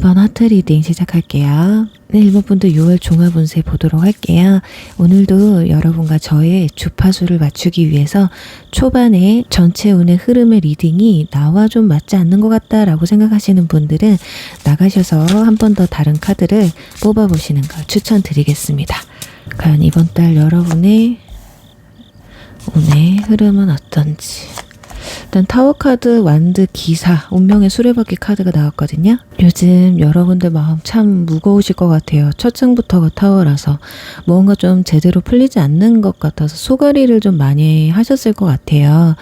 1번 하트 리딩 시작할게요. 네, 1번분도 6월 종합운세 보도록 할게요. 오늘도 여러분과 저의 주파수를 맞추기 위해서 초반에 전체 운의 흐름의 리딩이 나와 좀 맞지 않는 것 같다라고 생각하시는 분들은 나가셔서 한 번 더 다른 카드를 뽑아보시는 걸 추천드리겠습니다. 과연 이번 달 여러분의 운의 흐름은 어떤지. 일단 타워 카드, 완드, 기사, 운명의 수레바퀴 카드가 나왔거든요. 요즘 여러분들 마음 참 무거우실 것 같아요. 첫 장부터가 타워라서 뭔가 좀 제대로 풀리지 않는 것 같아서 소가리를 좀 많이 하셨을 것 같아요.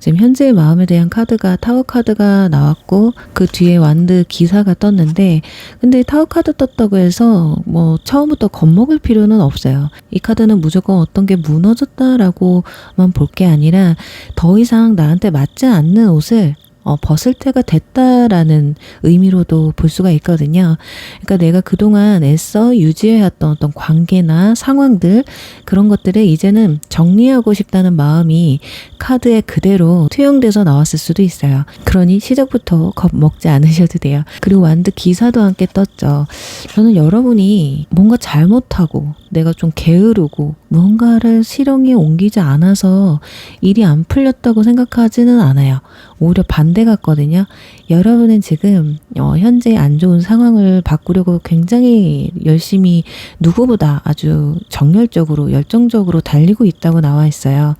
지금 현재의 마음에 대한 카드가 타워 카드가 나왔고 그 뒤에 완드 기사가 떴는데, 근데 타워 카드 떴다고 해서 뭐 처음부터 겁먹을 필요는 없어요. 이 카드는 무조건 어떤 게 무너졌다라고만 볼 게 아니라 더 이상 나한테 맞지 않는 옷을 벗을 때가 됐다라는 의미로도 볼 수가 있거든요. 그러니까 내가 그동안 애써 유지해왔던 어떤 관계나 상황들, 그런 것들을 이제는 정리하고 싶다는 마음이 카드에 그대로 투영돼서 나왔을 수도 있어요. 그러니 시작부터 겁먹지 않으셔도 돼요. 그리고 완드 기사도 함께 떴죠. 저는 여러분이 뭔가 잘못하고 내가 좀 게으르고 무언가를 실행에 옮기지 않아서 일이 안 풀렸다고 생각하지는 않아요. 오히려 반대 같거든요. 여러분은 지금 현재 안 좋은 상황을 바꾸려고 굉장히 열심히 누구보다 아주 정열적으로 열정적으로 달리고 있다고 나와 있어요.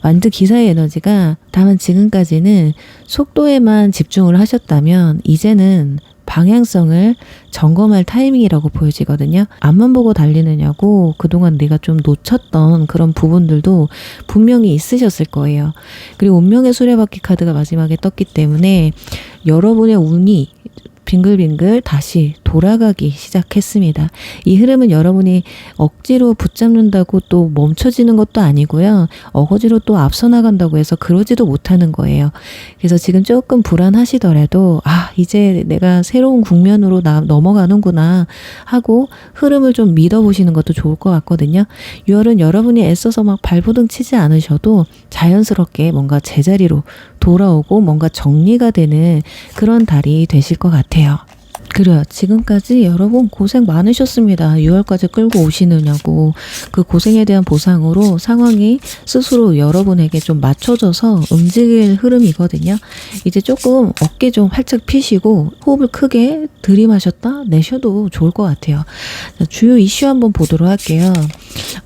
완드 기사의 에너지가, 다만 지금까지는 속도에만 집중을 하셨다면 이제는 방향성을 점검할 타이밍이라고 보여지거든요. 앞만 보고 달리느냐고 그동안 내가 좀 놓쳤던 그런 부분들도 분명히 있으셨을 거예요. 그리고 운명의 수레바퀴 카드가 마지막에 떴기 때문에 여러분의 운이 빙글빙글 다시 돌아가기 시작했습니다. 이 흐름은 여러분이 억지로 붙잡는다고 또 멈춰지는 것도 아니고요. 어거지로 또 앞서 나간다고 해서 그러지도 못하는 거예요. 그래서 지금 조금 불안하시더라도 이제 내가 새로운 국면으로 넘어가는구나 하고 흐름을 좀 믿어보시는 것도 좋을 것 같거든요. 6월은 여러분이 애써서 막 발버둥 치지 않으셔도 자연스럽게 뭔가 제자리로 돌아오고 뭔가 정리가 되는 그런 달이 되실 것 같아요. 그래요. 지금까지 여러분 고생 많으셨습니다. 6월까지 끌고 오시느냐고. 그 고생에 대한 보상으로 상황이 스스로 여러분에게 좀 맞춰져서 움직일 흐름이거든요. 이제 조금 어깨 좀 활짝 피시고 호흡을 크게 들이마셨다 내셔도 좋을 것 같아요. 자, 주요 이슈 한번 보도록 할게요.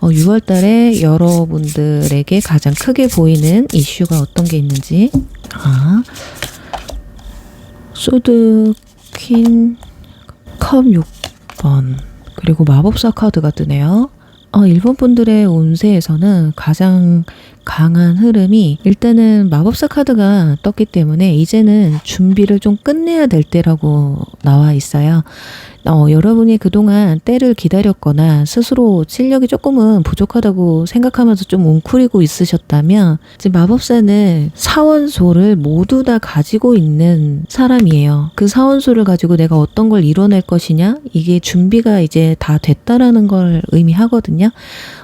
6월 달에 여러분들에게 가장 크게 보이는 이슈가 어떤 게 있는지. 소드, 퀸, 컵 6번, 그리고 마법사 카드가 뜨네요. 1번 분들의 운세에서는 가장 강한 흐름이, 일단은 마법사 카드가 떴기 때문에 이제는 준비를 좀 끝내야 될 때라고 나와 있어요. 여러분이 그동안 때를 기다렸거나 스스로 실력이 조금은 부족하다고 생각하면서 좀 웅크리고 있으셨다면, 이제 마법사는 사원소를 모두 다 가지고 있는 사람이에요. 그 사원소를 가지고 내가 어떤 걸 이뤄낼 것이냐, 이게 준비가 이제 다 됐다라는 걸 의미하거든요.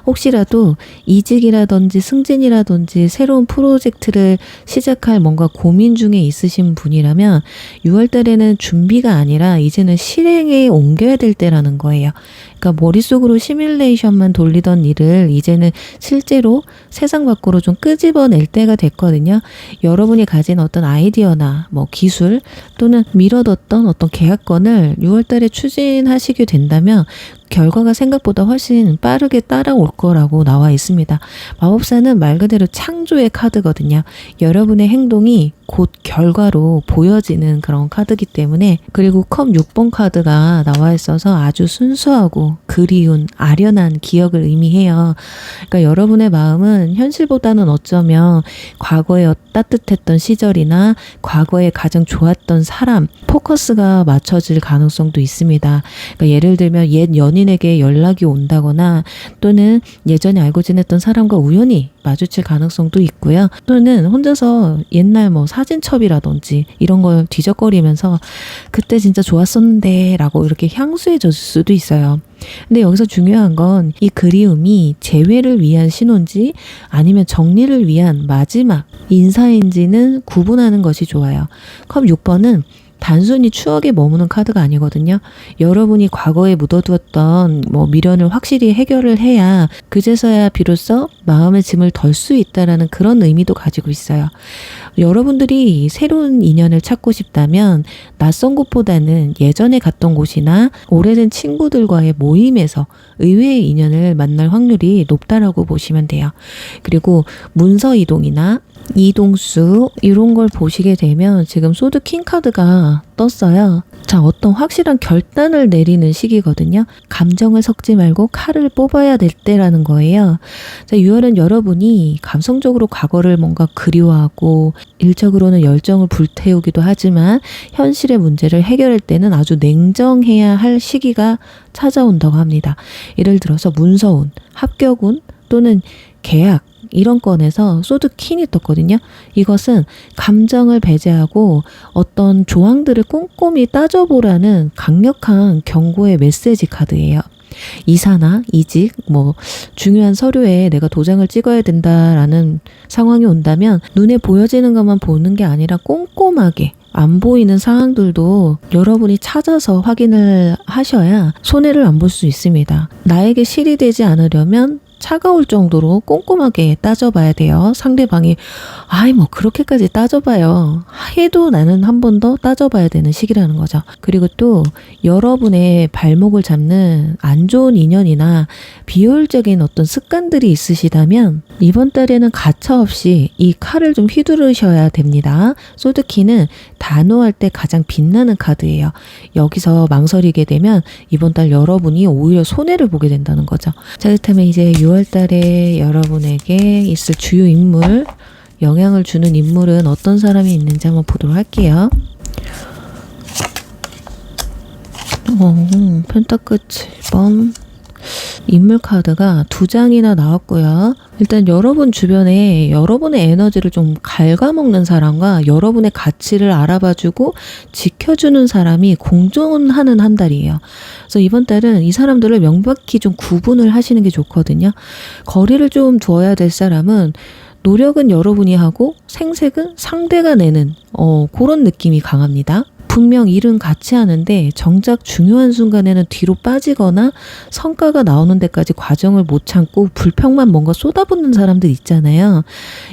혹시라도 이직이라든지 승진이라든지 새로운 프로젝트를 시작할 뭔가 고민 중에 있으신 분이라면 6월 달에는 준비가 아니라 이제는 실행에 옮겨야 될 때라는 거예요. 그러니까 머릿속으로 시뮬레이션만 돌리던 일을 이제는 실제로 세상 밖으로 좀 끄집어낼 때가 됐거든요. 여러분이 가진 어떤 아이디어나 뭐 기술 또는 미뤄뒀던 어떤 계약건을 6월 달에 추진하시게 된다면 결과가 생각보다 훨씬 빠르게 따라올 거라고 나와 있습니다. 마법사는 말 그대로 창조의 카드거든요. 여러분의 행동이 곧 결과로 보여지는 그런 카드이기 때문에. 그리고 컵 6번 카드가 나와 있어서 아주 순수하고 그리운 아련한 기억을 의미해요. 그러니까 여러분의 마음은 현실보다는 어쩌면 과거에 따뜻했던 시절이나 과거에 가장 좋았던 사람, 포커스가 맞춰질 가능성도 있습니다. 그러니까 예를 들면 옛 연인에게 연락이 온다거나 또는 예전에 알고 지냈던 사람과 우연히 마주칠 가능성도 있고요. 또는 혼자서 옛날 뭐 사진첩이라든지 이런 걸 뒤적거리면서 그때 진짜 좋았었는데 라고 이렇게 향수해 졌을 수도 있어요. 근데 여기서 중요한 건 이 그리움이 재회를 위한 신호인지 아니면 정리를 위한 마지막 인사인지는 구분하는 것이 좋아요. 컵 6번은 단순히 추억에 머무는 카드가 아니거든요. 여러분이 과거에 묻어두었던 미련을 확실히 해결을 해야 그제서야 비로소 마음의 짐을 덜 수 있다라는 그런 의미도 가지고 있어요. 여러분들이 새로운 인연을 찾고 싶다면 낯선 곳보다는 예전에 갔던 곳이나 오래된 친구들과의 모임에서 의외의 인연을 만날 확률이 높다라고 보시면 돼요. 그리고 문서 이동이나 이동수 이런 걸 보시게 되면 지금 소드 킹 카드가 떴어요. 자, 어떤 확실한 결단을 내리는 시기거든요. 감정을 섞지 말고 칼을 뽑아야 될 때라는 거예요. 자, 6월은 여러분이 감성적으로 과거를 뭔가 그리워하고 일적으로는 열정을 불태우기도 하지만 현실의 문제를 해결할 때는 아주 냉정해야 할 시기가 찾아온다고 합니다. 예를 들어서 문서운, 합격운 또는 계약 이런 건에서 소드 퀸이 떴거든요. 이것은 감정을 배제하고 어떤 조항들을 꼼꼼히 따져보라는 강력한 경고의 메시지 카드예요. 이사나 이직, 중요한 서류에 내가 도장을 찍어야 된다라는 상황이 온다면 눈에 보여지는 것만 보는 게 아니라 꼼꼼하게 안 보이는 상황들도 여러분이 찾아서 확인을 하셔야 손해를 안 볼 수 있습니다. 나에게 실이 되지 않으려면 차가울 정도로 꼼꼼하게 따져봐야 돼요. 상대방이 그렇게까지 따져봐요 해도 나는 한 번 더 따져봐야 되는 시기라는 거죠. 그리고 또 여러분의 발목을 잡는 안 좋은 인연이나 비효율적인 어떤 습관들이 있으시다면 이번 달에는 가차없이 이 칼을 좀 휘두르셔야 됩니다. 소드키는 단호할 때 가장 빛나는 카드예요. 여기서 망설이게 되면 이번 달 여러분이 오히려 손해를 보게 된다는 거죠. 자, 그렇다면 이제 6월 달에 여러분에게 있을 주요 인물, 영향을 주는 인물은 어떤 사람이 있는지 한번 보도록 할게요. 펜타클 7번 인물 카드가 2장이나 나왔고요. 일단 여러분 주변에 여러분의 에너지를 좀 갉아먹는 사람과 여러분의 가치를 알아봐주고 지켜주는 사람이 공존하는 한 달이에요. 그래서 이번 달은 이 사람들을 명백히 좀 구분을 하시는 게 좋거든요. 거리를 좀 두어야 될 사람은 노력은 여러분이 하고 생색은 상대가 내는 그런 느낌이 강합니다. 분명 일은 같이 하는데 정작 중요한 순간에는 뒤로 빠지거나 성과가 나오는 데까지 과정을 못 참고 불평만 뭔가 쏟아붓는 사람들 있잖아요.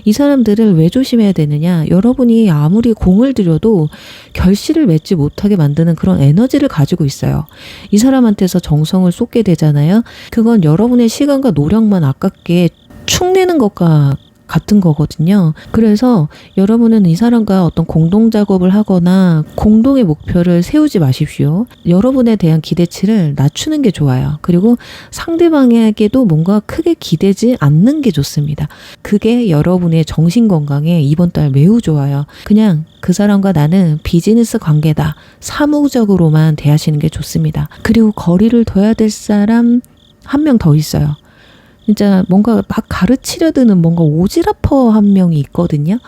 이 사람들을 왜 조심해야 되느냐? 여러분이 아무리 공을 들여도 결실을 맺지 못하게 만드는 그런 에너지를 가지고 있어요. 이 사람한테서 정성을 쏟게 되잖아요. 그건 여러분의 시간과 노력만 아깝게 축내는 것과 같은 거거든요. 그래서 여러분은 이 사람과 어떤 공동 작업을 하거나 공동의 목표를 세우지 마십시오. 여러분에 대한 기대치를 낮추는 게 좋아요. 그리고 상대방에게도 뭔가 크게 기대지 않는 게 좋습니다. 그게 여러분의 정신 건강에 이번 달 매우 좋아요. 그냥 그 사람과 나는 비즈니스 관계다. 사무적으로만 대하시는 게 좋습니다. 그리고 거리를 둬야 될 사람 한 명 더 있어요. 진짜 뭔가 막 가르치려 드는 뭔가 오지라퍼 한 명이 있거든요.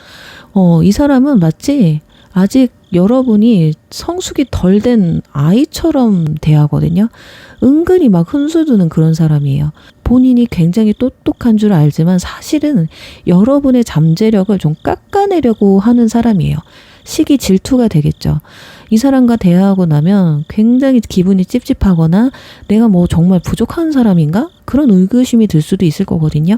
이 사람은 마치 아직 여러분이 성숙이 덜 된 아이처럼 대하거든요. 은근히 막 훈수두는 그런 사람이에요. 본인이 굉장히 똑똑한 줄 알지만 사실은 여러분의 잠재력을 좀 깎아내려고 하는 사람이에요. 시기 질투가 되겠죠. 이 사람과 대화하고 나면 굉장히 기분이 찝찝하거나 내가 정말 부족한 사람인가? 그런 의구심이 들 수도 있을 거거든요.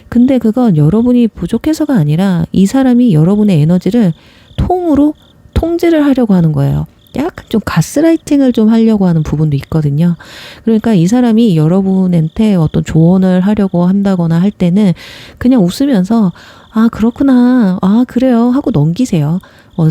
근데 그건 여러분이 부족해서가 아니라 이 사람이 여러분의 에너지를 통으로 통제를 하려고 하는 거예요. 약간 좀 가스라이팅을 좀 하려고 하는 부분도 있거든요. 그러니까 이 사람이 여러분한테 어떤 조언을 하려고 한다거나 할 때는 그냥 웃으면서 그렇구나, 그래요 하고 넘기세요.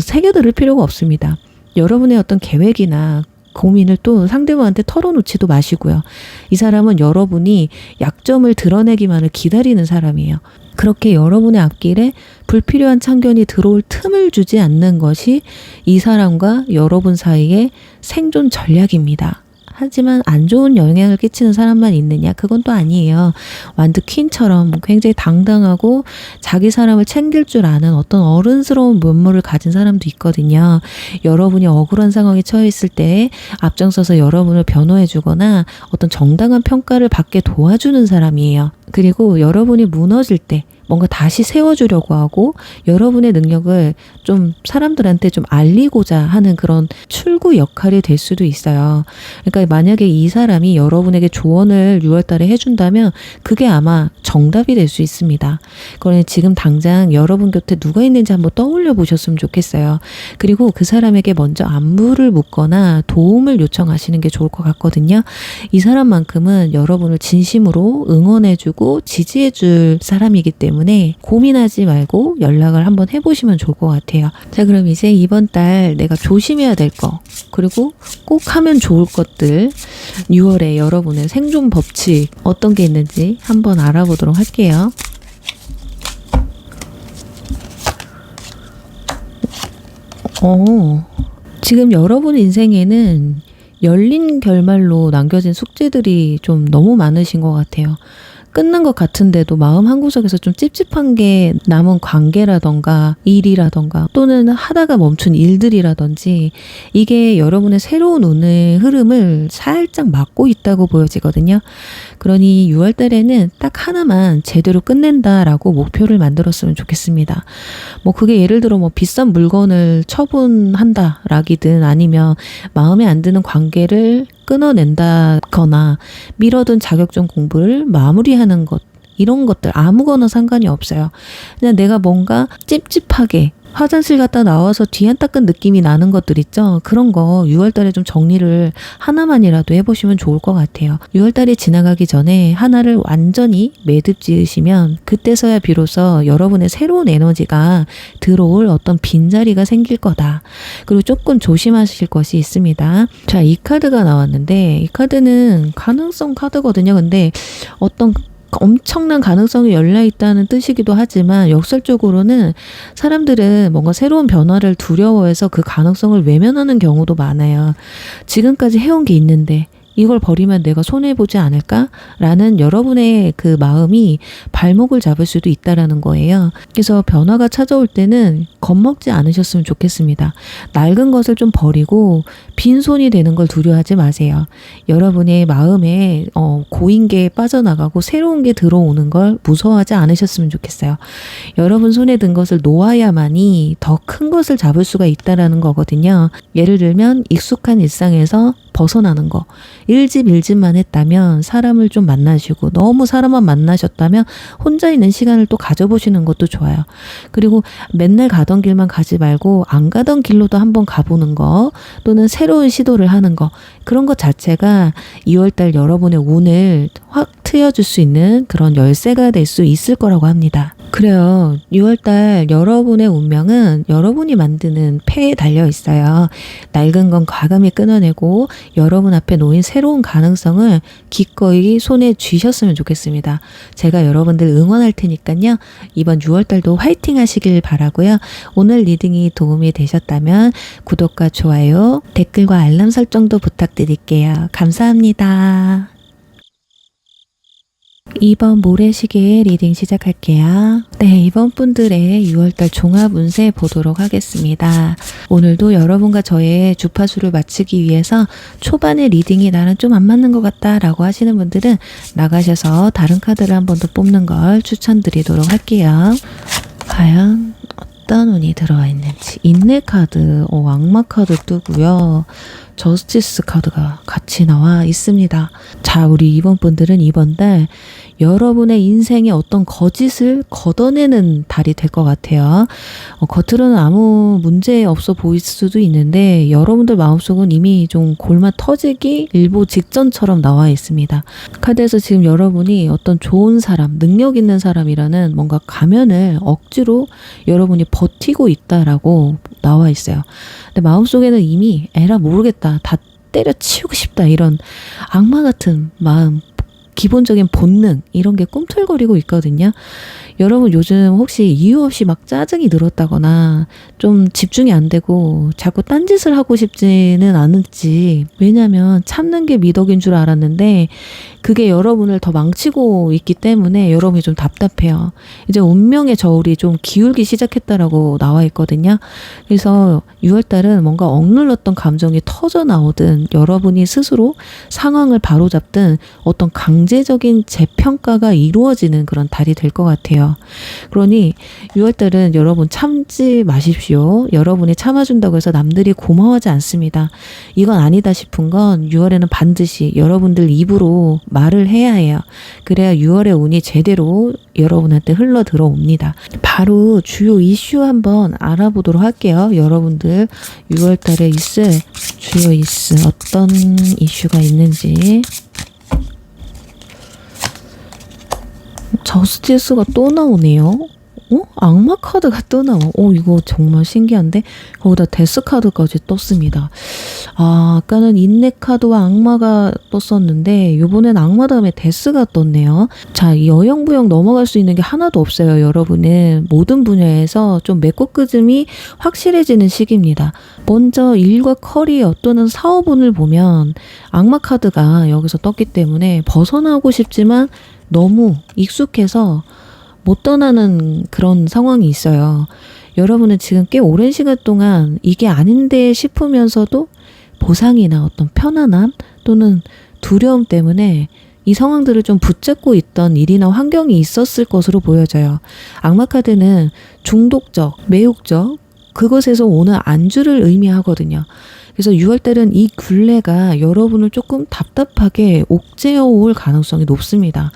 새겨들을 필요가 없습니다. 여러분의 어떤 계획이나 고민을 또 상대방한테 털어놓지도 마시고요. 이 사람은 여러분이 약점을 드러내기만을 기다리는 사람이에요. 그렇게 여러분의 앞길에 불필요한 참견이 들어올 틈을 주지 않는 것이 이 사람과 여러분 사이의 생존 전략입니다. 하지만 안 좋은 영향을 끼치는 사람만 있느냐? 그건 또 아니에요. 완드 퀸처럼 굉장히 당당하고 자기 사람을 챙길 줄 아는 어떤 어른스러운 면모를 가진 사람도 있거든요. 여러분이 억울한 상황에 처해 있을 때 앞장서서 여러분을 변호해 주거나 어떤 정당한 평가를 받게 도와주는 사람이에요. 그리고 여러분이 무너질 때 뭔가 다시 세워주려고 하고 여러분의 능력을 좀 사람들한테 좀 알리고자 하는 그런 출구 역할이 될 수도 있어요. 그러니까 만약에 이 사람이 여러분에게 조언을 6월달에 해준다면 그게 아마 정답이 될 수 있습니다. 그러니 지금 당장 여러분 곁에 누가 있는지 한번 떠올려 보셨으면 좋겠어요. 그리고 그 사람에게 먼저 안부를 묻거나 도움을 요청하시는 게 좋을 것 같거든요. 이 사람만큼은 여러분을 진심으로 응원해주고 지지해줄 사람이기 때문에 고민하지 말고 연락을 한번 해보시면 좋을 것 같아요. 자, 그럼 이제 이번 달 내가 조심해야 될 거, 그리고 꼭 하면 좋을 것들, 6월에 여러분의 생존 법칙 어떤 게 있는지 한번 알아보도록 할게요. 지금 여러분 인생에는 열린 결말로 남겨진 숙제들이 좀 너무 많으신 것 같아요. 끝난 것 같은데도 마음 한구석에서 좀 찝찝한 게 남은 관계라던가 일이라던가 또는 하다가 멈춘 일들이라든지 이게 여러분의 새로운 운의 흐름을 살짝 막고 있다고 보여지거든요. 그러니 6월 달에는 딱 하나만 제대로 끝낸다라고 목표를 만들었으면 좋겠습니다. 뭐 그게 예를 들어 뭐 비싼 물건을 처분한다라기든 아니면 마음에 안 드는 관계를 끊어낸다거나 미뤄둔 자격증 공부를 마무리하는 것, 이런 것들 아무거나 상관이 없어요. 그냥 내가 뭔가 찝찝하게 화장실 갔다 나와서 뒤 안 닦은 느낌이 나는 것들 있죠. 그런 거 6월달에 좀 정리를 하나만이라도 해보시면 좋을 것 같아요. 6월달이 지나가기 전에 하나를 완전히 매듭 지으시면 그때서야 비로소 여러분의 새로운 에너지가 들어올 어떤 빈자리가 생길 거다. 그리고 조금 조심하실 것이 있습니다. 자, 이 카드가 나왔는데 이 카드는 가능성 카드거든요. 근데 어떤 엄청난 가능성이 열려있다는 뜻이기도 하지만 역설적으로는 사람들은 뭔가 새로운 변화를 두려워해서 그 가능성을 외면하는 경우도 많아요. 지금까지 해온 게 있는데 이걸 버리면 내가 손해보지 않을까? 라는 여러분의 그 마음이 발목을 잡을 수도 있다라는 거예요. 그래서 변화가 찾아올 때는 겁먹지 않으셨으면 좋겠습니다. 낡은 것을 좀 버리고 빈손이 되는 걸 두려워하지 마세요. 여러분의 마음에 고인 게 빠져나가고 새로운 게 들어오는 걸 무서워하지 않으셨으면 좋겠어요. 여러분 손에 든 것을 놓아야만이 더 큰 것을 잡을 수가 있다라는 거거든요. 예를 들면 익숙한 일상에서 벗어나는 거. 1집 1집만 했다면 사람을 좀 만나시고 너무 사람만 만나셨다면 혼자 있는 시간을 또 가져보시는 것도 좋아요. 그리고 맨날 가던 길만 가지 말고 안 가던 길로도 한번 가보는 거 또는 새로운 시도를 하는 거 그런 것 자체가 2월달 여러분의 운을 확 트여줄 수 있는 그런 열쇠가 될 수 있을 거라고 합니다. 그래요. 6월달 여러분의 운명은 여러분이 만드는 패에 달려 있어요. 낡은 건 과감히 끊어내고 여러분 앞에 놓인 새로운 가능성을 기꺼이 손에 쥐셨으면 좋겠습니다. 제가 여러분들 응원할 테니까요. 이번 6월달도 화이팅 하시길 바라고요. 오늘 리딩이 도움이 되셨다면 구독과 좋아요, 댓글과 알람 설정도 부탁드릴게요. 감사합니다. 이번 모래시계 리딩 시작할게요. 네, 이번 분들의 6월달 종합 운세 보도록 하겠습니다. 오늘도 여러분과 저의 주파수를 맞추기 위해서 초반의 리딩이 나랑 좀 안 맞는 것 같다 라고 하시는 분들은 나가셔서 다른 카드를 한 번 더 뽑는 걸 추천드리도록 할게요. 과연 어떤 운이 들어와 있는지. 인내 카드, 악마 카드 뜨고요. 저스티스 카드가 같이 나와 있습니다. 자, 우리 이번 분들은 이번 달 여러분의 인생의 어떤 거짓을 걷어내는 달이 될 것 같아요. 겉으로는 아무 문제 없어 보일 수도 있는데 여러분들 마음속은 이미 좀 골마 터지기 일보 직전처럼 나와 있습니다. 카드에서 지금 여러분이 어떤 좋은 사람, 능력 있는 사람이라는 뭔가 가면을 억지로 여러분이 버티고 있다라고 나와 있어요. 근데 마음속에는 이미 에라 모르겠다, 다 때려치우고 싶다, 이런 악마 같은 마음, 기본적인 본능 이런 게 꿈틀거리고 있거든요. 여러분 요즘 혹시 이유 없이 막 짜증이 늘었다거나 좀 집중이 안 되고 자꾸 딴짓을 하고 싶지는 않은지, 왜냐면 참는 게 미덕인 줄 알았는데 그게 여러분을 더 망치고 있기 때문에 여러분이 좀 답답해요. 이제 운명의 저울이 좀 기울기 시작했다라고 나와 있거든요. 그래서 6월달은 뭔가 억눌렀던 감정이 터져 나오든 여러분이 스스로 상황을 바로잡든 어떤 강제적인 재평가가 이루어지는 그런 달이 될 것 같아요. 그러니 6월달은 여러분 참지 마십시오. 여러분이 참아준다고 해서 남들이 고마워하지 않습니다. 이건 아니다 싶은 건 6월에는 반드시 여러분들 입으로 말을 해야 해요. 그래야 6월의 운이 제대로 여러분한테 흘러 들어옵니다. 바로 주요 이슈 한번 알아보도록 할게요. 여러분들 6월달에 있을 주요 이슈 어떤 이슈가 있는지. 저스티스가 또 나오네요. 악마 카드가 또 나와. 이거 정말 신기한데? 거기다 데스 카드까지 떴습니다. 아까는 인내 카드와 악마가 떴었는데 요번엔 악마 다음에 데스가 떴네요. 자, 이 여영부영 넘어갈 수 있는 게 하나도 없어요. 여러분은 모든 분야에서 좀 메꿔끄즘이 확실해지는 시기입니다. 먼저 일과 커리어 또는 사업운을 보면 악마 카드가 여기서 떴기 때문에 벗어나고 싶지만 너무 익숙해서 못 떠나는 그런 상황이 있어요. 여러분은 지금 꽤 오랜 시간 동안 이게 아닌데 싶으면서도 보상이나 어떤 편안함 또는 두려움 때문에 이 상황들을 좀 붙잡고 있던 일이나 환경이 있었을 것으로 보여져요. 악마 카드는 중독적, 매혹적, 그것에서 오는 안주를 의미하거든요. 그래서 6월달은 이 굴레가 여러분을 조금 답답하게 옥죄어 올 가능성이 높습니다.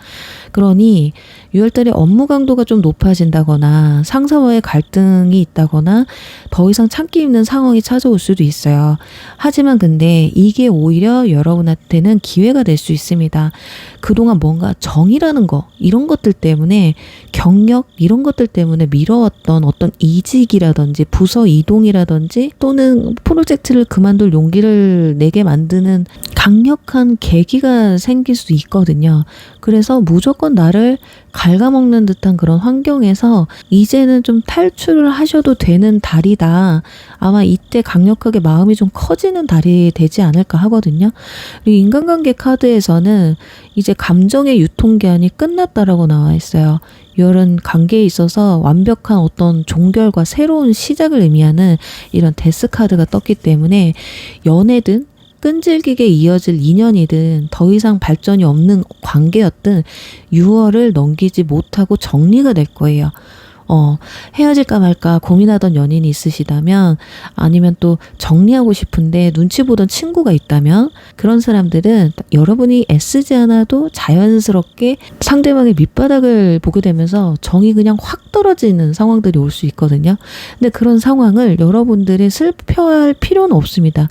그러니 6월달에 업무 강도가 좀 높아진다거나 상사와의 갈등이 있다거나 더 이상 참기 힘든 상황이 찾아올 수도 있어요. 하지만 근데 이게 오히려 여러분한테는 기회가 될 수 있습니다. 그동안 뭔가 정이라는 거 이런 것들 때문에 경력 이런 것들 때문에 미뤄왔던 어떤 이직이라든지 부서 이동이라든지 또는 프로젝트를 그만둘 용기를 내게 만드는 강력한 계기가 생길 수 있거든요. 그래서 무조건 나를 갉아먹는 듯한 그런 환경에서 이제는 좀 탈출을 하셔도 되는 달이다. 아마 이때 강력하게 마음이 좀 커지는 달이 되지 않을까 하거든요. 그리고 인간관계 카드에서는 이제 감정의 유통기한이 끝났다라고 나와 있어요. 이런 관계에 있어서 완벽한 어떤 종결과 새로운 시작을 의미하는 이런 데스 카드가 떴기 때문에 연애든 끈질기게 이어질 인연이든 더 이상 발전이 없는 관계였든 6월을 넘기지 못하고 정리가 될 거예요. 헤어질까 말까 고민하던 연인이 있으시다면 아니면 또 정리하고 싶은데 눈치 보던 친구가 있다면 그런 사람들은 여러분이 애쓰지 않아도 자연스럽게 상대방의 밑바닥을 보게 되면서 정이 그냥 확 떨어지는 상황들이 올 수 있거든요. 근데 그런 상황을 여러분들이 슬퍼할 필요는 없습니다.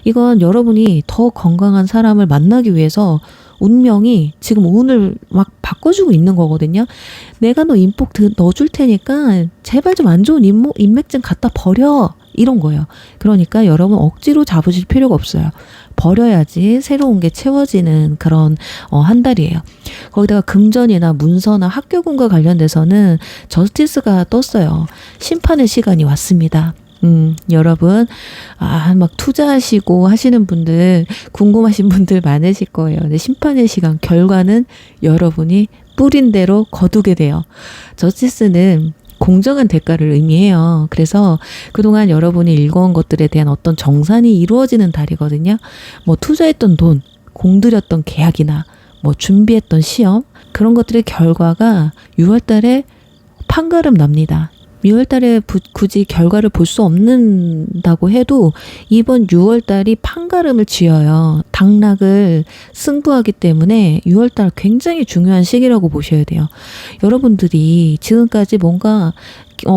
이건 여러분이 더 건강한 사람을 만나기 위해서 운명이 지금 운을 막 바꿔주고 있는 거거든요. 내가 너 인복 넣어줄 테니까 제발 좀 안 좋은 인맥증 갖다 버려. 이런 거예요. 그러니까 여러분 억지로 잡으실 필요가 없어요. 버려야지 새로운 게 채워지는 그런 한 달이에요. 거기다가 금전이나 문서나 학교군과 관련돼서는 저스티스가 떴어요. 심판의 시간이 왔습니다. 여러분, 막 투자하시고 하시는 분들, 궁금하신 분들 많으실 거예요. 근데 심판의 시간, 결과는 여러분이 뿌린 대로 거두게 돼요. 저스티스는 공정한 대가를 의미해요. 그래서 그동안 여러분이 읽어온 것들에 대한 어떤 정산이 이루어지는 달이거든요. 뭐 투자했던 돈, 공들였던 계약이나 뭐 준비했던 시험, 그런 것들의 결과가 6월 달에 판가름 납니다. 6월 달에 굳이 결과를 볼 수 없는다고 해도 이번 6월 달이 판가름을 쥐어요. 당락을 승부하기 때문에 6월 달 굉장히 중요한 시기라고 보셔야 돼요. 여러분들이 지금까지 뭔가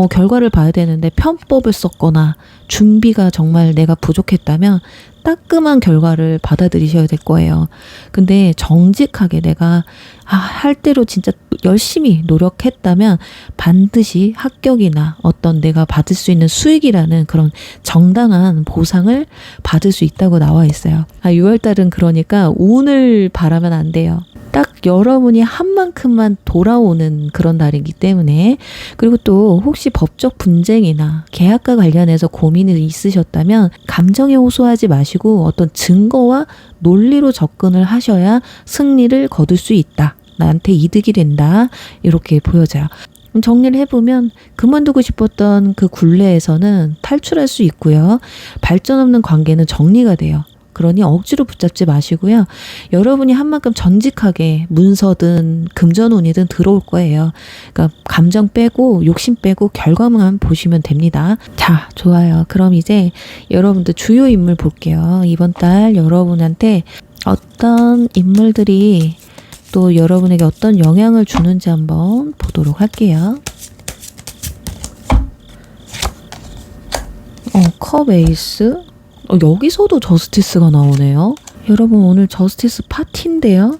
결과를 봐야 되는데 편법을 썼거나 준비가 정말 내가 부족했다면 따끔한 결과를 받아들이셔야 될 거예요. 근데 정직하게 내가 할 대로 진짜 열심히 노력했다면 반드시 합격이나 어떤 내가 받을 수 있는 수익이라는 그런 정당한 보상을 받을 수 있다고 나와 있어요. 6월달은 그러니까 운을 바라면 안 돼요. 딱 여러분이 한 만큼만 돌아오는 그런 달이기 때문에. 그리고 또 혹시 법적 분쟁이나 계약과 관련해서 고민이 있으셨다면 감정에 호소하지 마시고 어떤 증거와 논리로 접근을 하셔야 승리를 거둘 수 있다. 나한테 이득이 된다. 이렇게 보여져요. 정리를 해보면 그만두고 싶었던 그 굴레에서는 탈출할 수 있고요. 발전 없는 관계는 정리가 돼요. 그러니 억지로 붙잡지 마시고요. 여러분이 한 만큼 정직하게 문서든 금전운이든 들어올 거예요. 그러니까 감정 빼고 욕심 빼고 결과만 보시면 됩니다. 자, 좋아요. 그럼 이제 여러분들 주요 인물 볼게요. 이번 달 여러분한테 어떤 인물들이 또 여러분에게 어떤 영향을 주는지 한번 보도록 할게요. 컵 에이스. 여기서도 저스티스가 나오네요. 여러분 오늘 저스티스 파티인데요.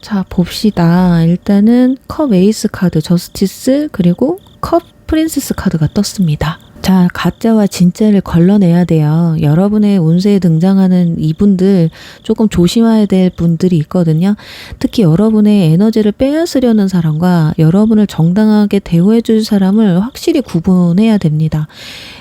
자, 봅시다. 일단은 컵 에이스 카드 저스티스 그리고 컵 프린세스 카드가 떴습니다. 자, 가짜와 진짜를 걸러내야 돼요. 여러분의 운세에 등장하는 이분들 조금 조심해야 될 분들이 있거든요. 특히 여러분의 에너지를 빼앗으려는 사람과 여러분을 정당하게 대우해 줄 사람을 확실히 구분해야 됩니다.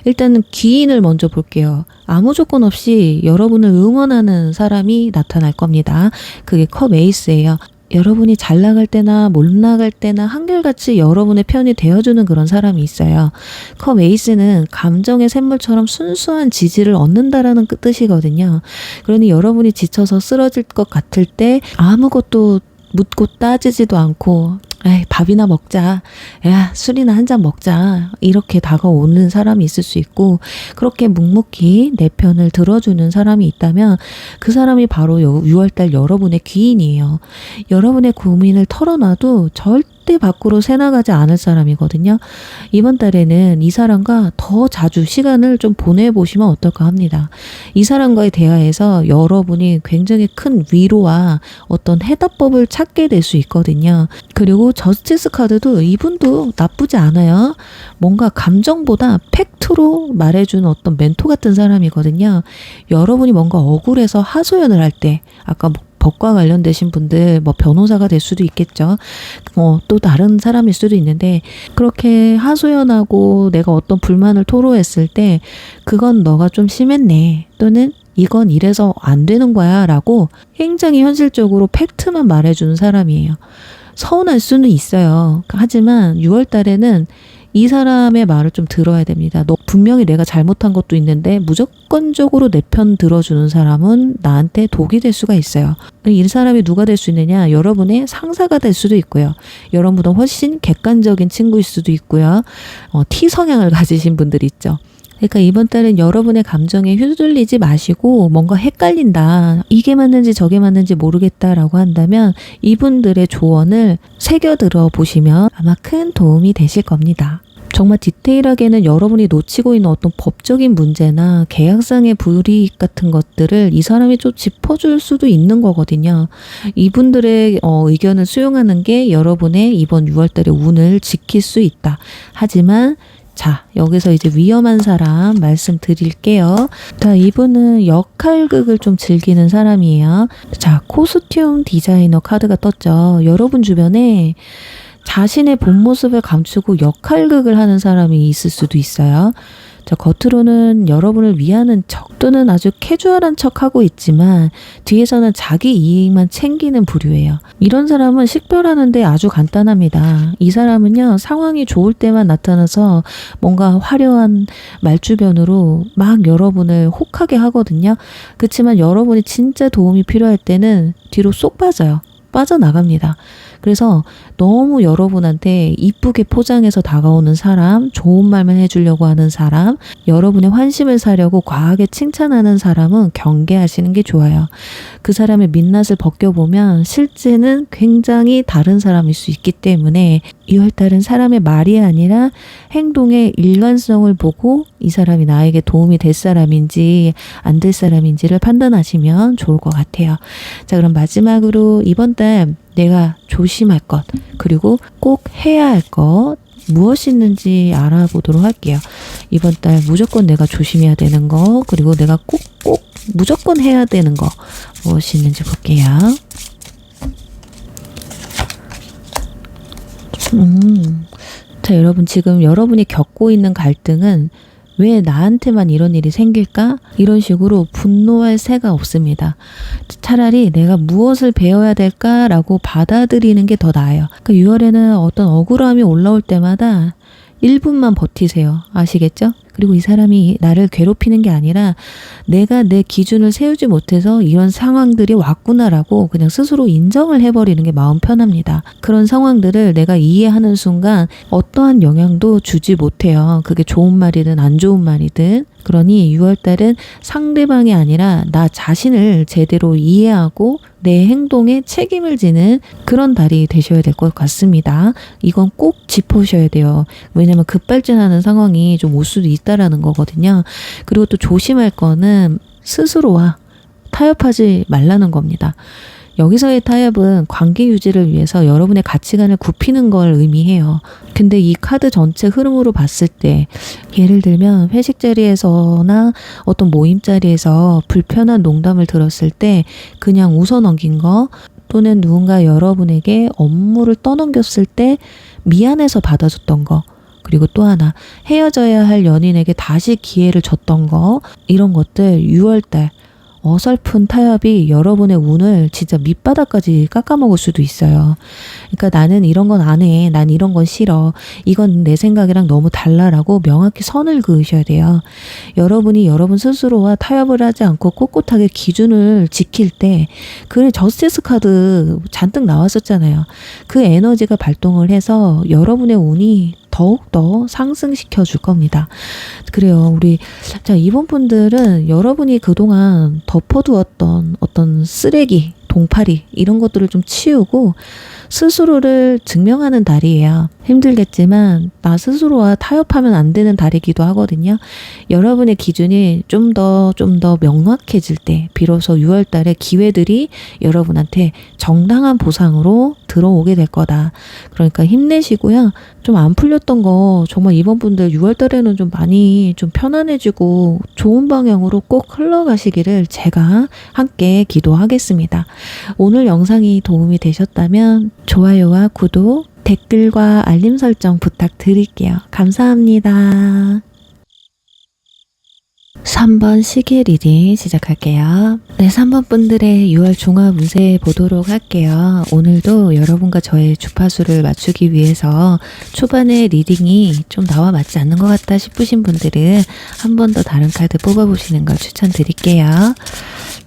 일단은 귀인을 먼저 볼게요. 아무 조건 없이 여러분을 응원하는 사람이 나타날 겁니다. 그게 컵 에이스예요. 여러분이 잘 나갈 때나 못 나갈 때나 한결같이 여러분의 편이 되어주는 그런 사람이 있어요. 컵 에이스는 감정의 샘물처럼 순수한 지지를 얻는다라는 뜻이거든요. 그러니 여러분이 지쳐서 쓰러질 것 같을 때 아무것도 묻고 따지지도 않고 에이, 밥이나 먹자. 야, 술이나 한 잔 먹자. 이렇게 다가오는 사람이 있을 수 있고, 그렇게 묵묵히 내 편을 들어주는 사람이 있다면 그 사람이 바로 6월달 여러분의 귀인이에요. 여러분의 고민을 털어놔도 절대 밖으로 새나가지 않을 사람이거든요. 이번 달에는 이 사람과 더 자주 시간을 좀 보내보시면 어떨까 합니다. 이 사람과의 대화에서 여러분이 굉장히 큰 위로와 어떤 해답법을 찾게 될 수 있거든요. 그리고 저스티스 카드도 이분도 나쁘지 않아요. 뭔가 감정보다 팩트로 말해주는 어떤 멘토 같은 사람이거든요. 여러분이 뭔가 억울해서 하소연을 할 때, 아까 법과 관련되신 분들, 변호사가 될 수도 있겠죠. 또 다른 사람일 수도 있는데, 그렇게 하소연하고 내가 어떤 불만을 토로했을 때, 그건 너가 좀 심했네. 또는 이건 이래서 안 되는 거야. 라고 굉장히 현실적으로 팩트만 말해주는 사람이에요. 서운할 수는 있어요. 하지만 6월 달에는 이 사람의 말을 좀 들어야 됩니다. 너 분명히 내가 잘못한 것도 있는데 무조건적으로 내 편 들어주는 사람은 나한테 독이 될 수가 있어요. 이 사람이 누가 될 수 있느냐? 여러분의 상사가 될 수도 있고요. 여러분보다 훨씬 객관적인 친구일 수도 있고요. T 성향을 가지신 분들 있죠. 그러니까 이번 달은 여러분의 감정에 휘둘리지 마시고 뭔가 헷갈린다. 이게 맞는지 저게 맞는지 모르겠다라고 한다면 이분들의 조언을 새겨들어 보시면 아마 큰 도움이 되실 겁니다. 정말 디테일하게는 여러분이 놓치고 있는 어떤 법적인 문제나 계약상의 불이익 같은 것들을 이 사람이 좀 짚어줄 수도 있는 거거든요. 이분들의 의견을 수용하는 게 여러분의 이번 6월달의 운을 지킬 수 있다. 하지만 자, 여기서 이제 위험한 사람 말씀드릴게요. 자, 이분은 역할극을 좀 즐기는 사람이에요. 자, 코스튬 디자이너 카드가 떴죠. 여러분 주변에 자신의 본 모습을 감추고 역할극을 하는 사람이 있을 수도 있어요. 자, 겉으로는 여러분을 위하는 척 또는 아주 캐주얼한 척 하고 있지만 뒤에서는 자기 이익만 챙기는 부류예요. 이런 사람은 식별하는데 아주 간단합니다. 이 사람은요, 상황이 좋을 때만 나타나서 뭔가 화려한 말주변으로 막 여러분을 혹하게 하거든요. 그렇지만 여러분이 진짜 도움이 필요할 때는 뒤로 쏙 빠져나갑니다. 그래서 너무 여러분한테 이쁘게 포장해서 다가오는 사람, 좋은 말만 해주려고 하는 사람, 여러분의 환심을 사려고 과하게 칭찬하는 사람은 경계하시는 게 좋아요. 그 사람의 민낯을 벗겨보면 실제는 굉장히 다른 사람일 수 있기 때문에 2월달은 사람의 말이 아니라 행동의 일관성을 보고 이 사람이 나에게 도움이 될 사람인지 안 될 사람인지를 판단하시면 좋을 것 같아요. 자, 그럼 마지막으로 이번 달 달 내가 조심할 것, 그리고 꼭 해야 할 것 무엇이 있는지 알아보도록 할게요. 이번 달 무조건 내가 조심해야 되는 거, 그리고 내가 꼭 무조건 해야 되는 거 무엇이 있는지 볼게요. 자, 여러분, 지금 여러분이 겪고 있는 갈등은 왜 나한테만 이런 일이 생길까? 이런 식으로 분노할 새가 없습니다. 차라리 내가 무엇을 배워야 될까라고 받아들이는 게 더 나아요. 그러니까 6월에는 어떤 억울함이 올라올 때마다 1분만 버티세요. 아시겠죠? 그리고 이 사람이 나를 괴롭히는 게 아니라 내가 내 기준을 세우지 못해서 이런 상황들이 왔구나라고 그냥 스스로 인정을 해버리는 게 마음 편합니다. 그런 상황들을 내가 이해하는 순간 어떠한 영향도 주지 못해요. 그게 좋은 말이든 안 좋은 말이든. 그러니 6월달은 상대방이 아니라 나 자신을 제대로 이해하고 내 행동에 책임을 지는 그런 달이 되셔야 될 것 같습니다. 이건 꼭 짚으셔야 돼요. 왜냐면 급발진하는 상황이 좀 올 수도 있다라는 거거든요. 그리고 또 조심할 거는 스스로와 타협하지 말라는 겁니다. 여기서의 타협은 관계 유지를 위해서 여러분의 가치관을 굽히는 걸 의미해요. 근데 이 카드 전체 흐름으로 봤을 때 예를 들면 회식 자리에서나 어떤 모임 자리에서 불편한 농담을 들었을 때 그냥 웃어 넘긴 거, 또는 누군가 여러분에게 업무를 떠넘겼을 때 미안해서 받아줬던 거, 그리고 또 하나 헤어져야 할 연인에게 다시 기회를 줬던 거, 이런 것들 6월달 어설픈 타협이 여러분의 운을 진짜 밑바닥까지 깎아먹을 수도 있어요. 그러니까 나는 이런 건 안 해. 난 이런 건 싫어. 이건 내 생각이랑 너무 달라라고 명확히 선을 그으셔야 돼요. 여러분이 여러분 스스로와 타협을 하지 않고 꼿꼿하게 기준을 지킬 때, 그래 저스티스 카드 잔뜩 나왔었잖아요. 그 에너지가 발동을 해서 여러분의 운이 더욱더 상승시켜 줄 겁니다. 그래요. 우리 자, 이번 분들은 여러분이 그동안 덮어두었던 어떤 쓰레기, 동파리 이런 것들을 좀 치우고 스스로를 증명하는 달이에요. 힘들겠지만 나 스스로와 타협하면 안 되는 달이기도 하거든요. 여러분의 기준이 좀 더 명확해질 때 비로소 6월 달에 기회들이 여러분한테 정당한 보상으로 들어오게 될 거다. 그러니까 힘내시고요. 좀 안 풀렸던 거 정말 이번 분들 6월 달에는 좀 많이 좀 편안해지고 좋은 방향으로 꼭 흘러가시기를 제가 함께 기도하겠습니다. 오늘 영상이 도움이 되셨다면 좋아요와 구독, 댓글과 알림 설정 부탁드릴게요. 감사합니다. 3번 시계 리딩 시작할게요. 네, 3번 분들의 6월 종합 운세 보도록 할게요. 오늘도 여러분과 저의 주파수를 맞추기 위해서 초반에 리딩이 좀 나와 맞지 않는 것 같다 싶으신 분들은 한 번 더 다른 카드 뽑아보시는 걸 추천드릴게요.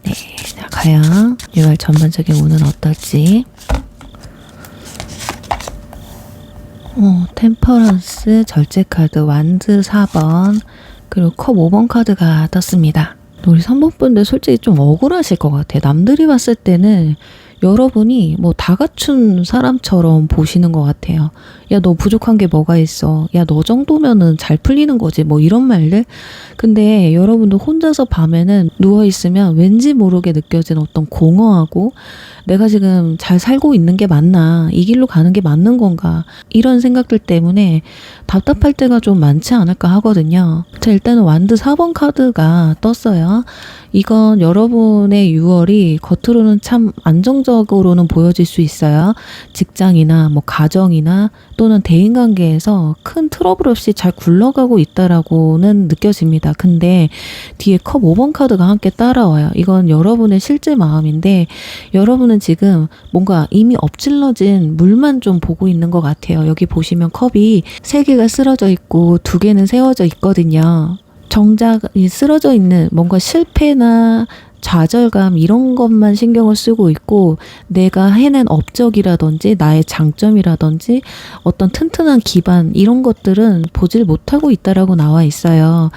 네, 자, 과연 6월 전반적인 운은 어떨지. 템퍼런스, 절제 카드, 완드 4번, 그리고 컵 5번 카드가 떴습니다. 우리 3번 분들 솔직히 좀 억울하실 것 같아요. 남들이 봤을 때는 여러분이 뭐 다 갖춘 사람처럼 보시는 것 같아요. 야, 너 부족한 게 뭐가 있어? 야, 너 정도면은 잘 풀리는 거지. 뭐 이런 말들. 근데 여러분도 혼자서 밤에는 누워있으면 왠지 모르게 느껴지는 어떤 공허하고 내가 지금 잘 살고 있는 게 맞나? 이 길로 가는 게 맞는 건가? 이런 생각들 때문에 답답할 때가 좀 많지 않을까 하거든요. 자, 일단은 완드 4번 카드가 떴어요. 이건 여러분의 6월이 겉으로는 참 안정적으로는 보여질 수 있어요. 직장이나 뭐 가정이나 또는 대인관계에서 큰 트러블 없이 잘 굴러가고 있다라고는 느껴집니다. 근데 뒤에 컵 5번 카드가 함께 따라와요. 이건 여러분의 실제 마음인데 여러분은 지금 뭔가 이미 엎질러진 물만 좀 보고 있는 것 같아요. 여기 보시면 컵이 3개가 쓰러져 있고 2개는 세워져 있거든요. 정작 이 쓰러져 있는 뭔가 실패나 좌절감 이런 것만 신경을 쓰고 있고 내가 해낸 업적이라든지 나의 장점이라든지 어떤 튼튼한 기반 이런 것들은 보질 못하고 있다라고 나와 있어요.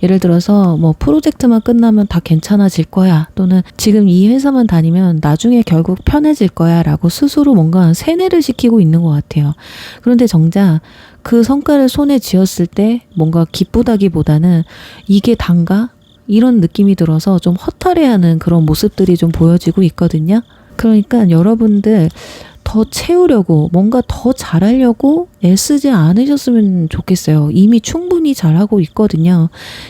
예를 들어서 뭐 프로젝트만 끝나면 다 괜찮아질 거야, 또는 지금 이 회사만 다니면 나중에 결국 편해질 거야 라고 스스로 뭔가 세뇌를 시키고 있는 것 같아요. 그런데 정작 그 성과를 손에 쥐었을 때 뭔가 기쁘다기보다는 이게 단가? 이런 느낌이 들어서 좀 허탈해하는 그런 모습들이 좀 보여지고 있거든요. 그러니까 여러분들 더 채우려고 뭔가 더 잘하려고 애쓰지 않으셨으면 좋겠어요. 이미 충분히 잘하고 있거든요.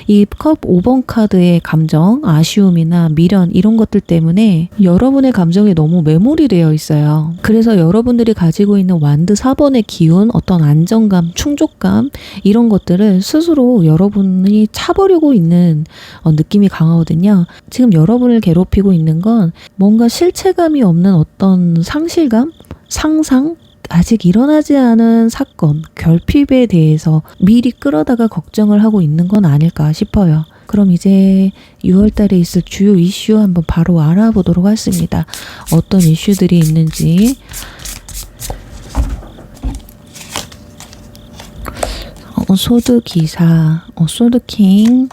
이 컵 5번 카드의 감정, 아쉬움이나 미련 이런 것들 때문에 여러분의 감정이 너무 메모리되어 있어요. 그래서 여러분들이 가지고 있는 완드 4번의 기운, 어떤 안정감, 충족감 이런 것들을 스스로 여러분이 차버리고 있는 느낌이 강하거든요. 지금 여러분을 괴롭히고 있는 건 뭔가 실체감이 없는 어떤 상실감? 상상? 아직 일어나지 않은 사건, 결핍에 대해서 미리 끌어다가 걱정을 하고 있는 건 아닐까 싶어요. 그럼 이제 6월달에 있을 주요 이슈 한번 바로 알아보도록 하겠습니다. 어떤 이슈들이 있는지. 소드 기사, 소드 킹,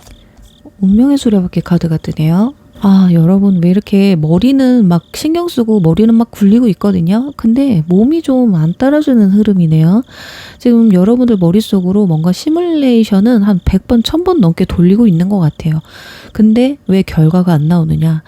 운명의 수레바퀴 카드가 뜨네요. 아, 여러분 왜 이렇게 머리는 막 신경 쓰고 머리는 막 굴리고 있거든요. 근데 몸이 좀 안 따라주는 흐름이네요. 지금 여러분들 머릿속으로 뭔가 시뮬레이션은 한 100번, 1000번 넘게 돌리고 있는 것 같아요. 근데 왜 결과가 안 나오느냐.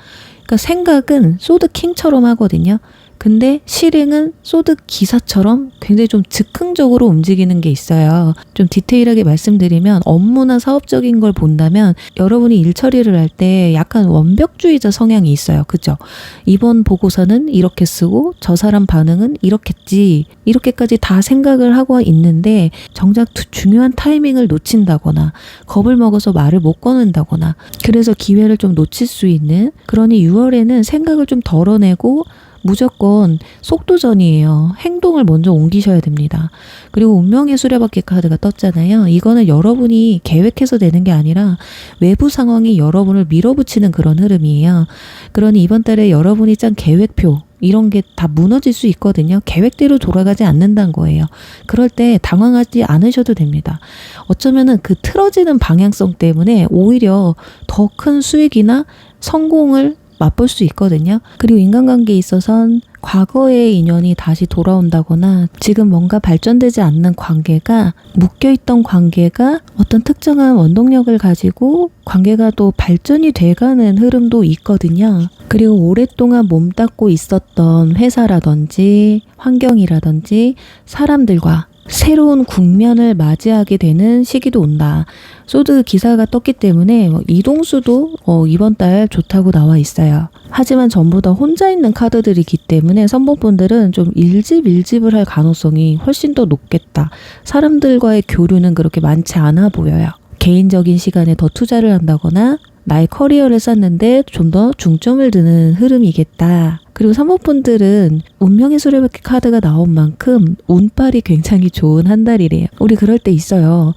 그러니까 생각은 소드 킹처럼 하거든요. 근데 실행은 소드 기사처럼 굉장히 좀 즉흥적으로 움직이는 게 있어요. 좀 디테일하게 말씀드리면 업무나 사업적인 걸 본다면 여러분이 일 처리를 할 때 약간 완벽주의자 성향이 있어요. 그죠? 이번 보고서는 이렇게 쓰고 저 사람 반응은 이렇겠지. 이렇게까지 다 생각을 하고 있는데 정작 중요한 타이밍을 놓친다거나 겁을 먹어서 말을 못 꺼낸다거나 그래서 기회를 좀 놓칠 수 있는 그러니 6월에는 생각을 좀 덜어내고 무조건 속도전이에요. 행동을 먼저 옮기셔야 됩니다. 그리고 운명의 수레바퀴 카드가 떴잖아요. 이거는 여러분이 계획해서 내는 게 아니라 외부 상황이 여러분을 밀어붙이는 그런 흐름이에요. 그러니 이번 달에 여러분이 짠 계획표 이런 게 다 무너질 수 있거든요. 계획대로 돌아가지 않는다는 거예요. 그럴 때 당황하지 않으셔도 됩니다. 어쩌면은 그 틀어지는 방향성 때문에 오히려 더 큰 수익이나 성공을 맛볼 수 있거든요. 그리고 인간관계에 있어선 과거의 인연이 다시 돌아온다거나 지금 뭔가 발전되지 않는 관계가 묶여있던 관계가 어떤 특정한 원동력을 가지고 관계가 또 발전이 돼가는 흐름도 있거든요. 그리고 오랫동안 몸담고 있었던 회사라든지 환경이라든지 사람들과 새로운 국면을 맞이하게 되는 시기도 온다. 소드 기사가 떴기 때문에 이동수도 이번 달 좋다고 나와 있어요. 하지만 전부 다 혼자 있는 카드들이기 때문에 선보분들은 좀 일집을 할 가능성이 훨씬 더 높겠다. 사람들과의 교류는 그렇게 많지 않아 보여요. 개인적인 시간에 더 투자를 한다거나 나의 커리어를 쌓는데 좀 더 중점을 두는 흐름이겠다. 그리고 3번분들은 운명의 수레바퀴 카드가 나온 만큼 운빨이 굉장히 좋은 한 달이래요. 우리 그럴 때 있어요.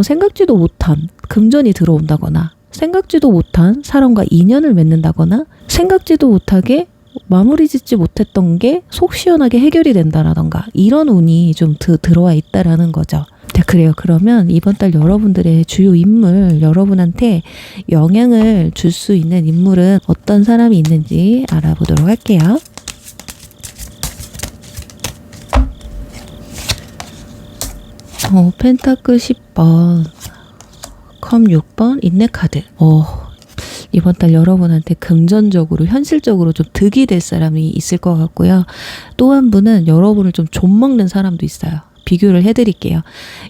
생각지도 못한 금전이 들어온다거나 생각지도 못한 사람과 인연을 맺는다거나 생각지도 못하게 마무리 짓지 못했던 게 속 시원하게 해결이 된다라던가 이런 운이 좀 들어와 있다라는 거죠. 자, 그래요. 그러면 이번 달 여러분들의 주요 인물, 여러분한테 영향을 줄 수 있는 인물은 어떤 사람이 있는지 알아보도록 할게요. 펜타클 10번, 컵 6번, 인내 카드. 이번 달 여러분한테 금전적으로 현실적으로 좀 득이 될 사람이 있을 것 같고요. 또 한 분은 여러분을 좀 좀먹는 사람도 있어요. 비교를 해드릴게요.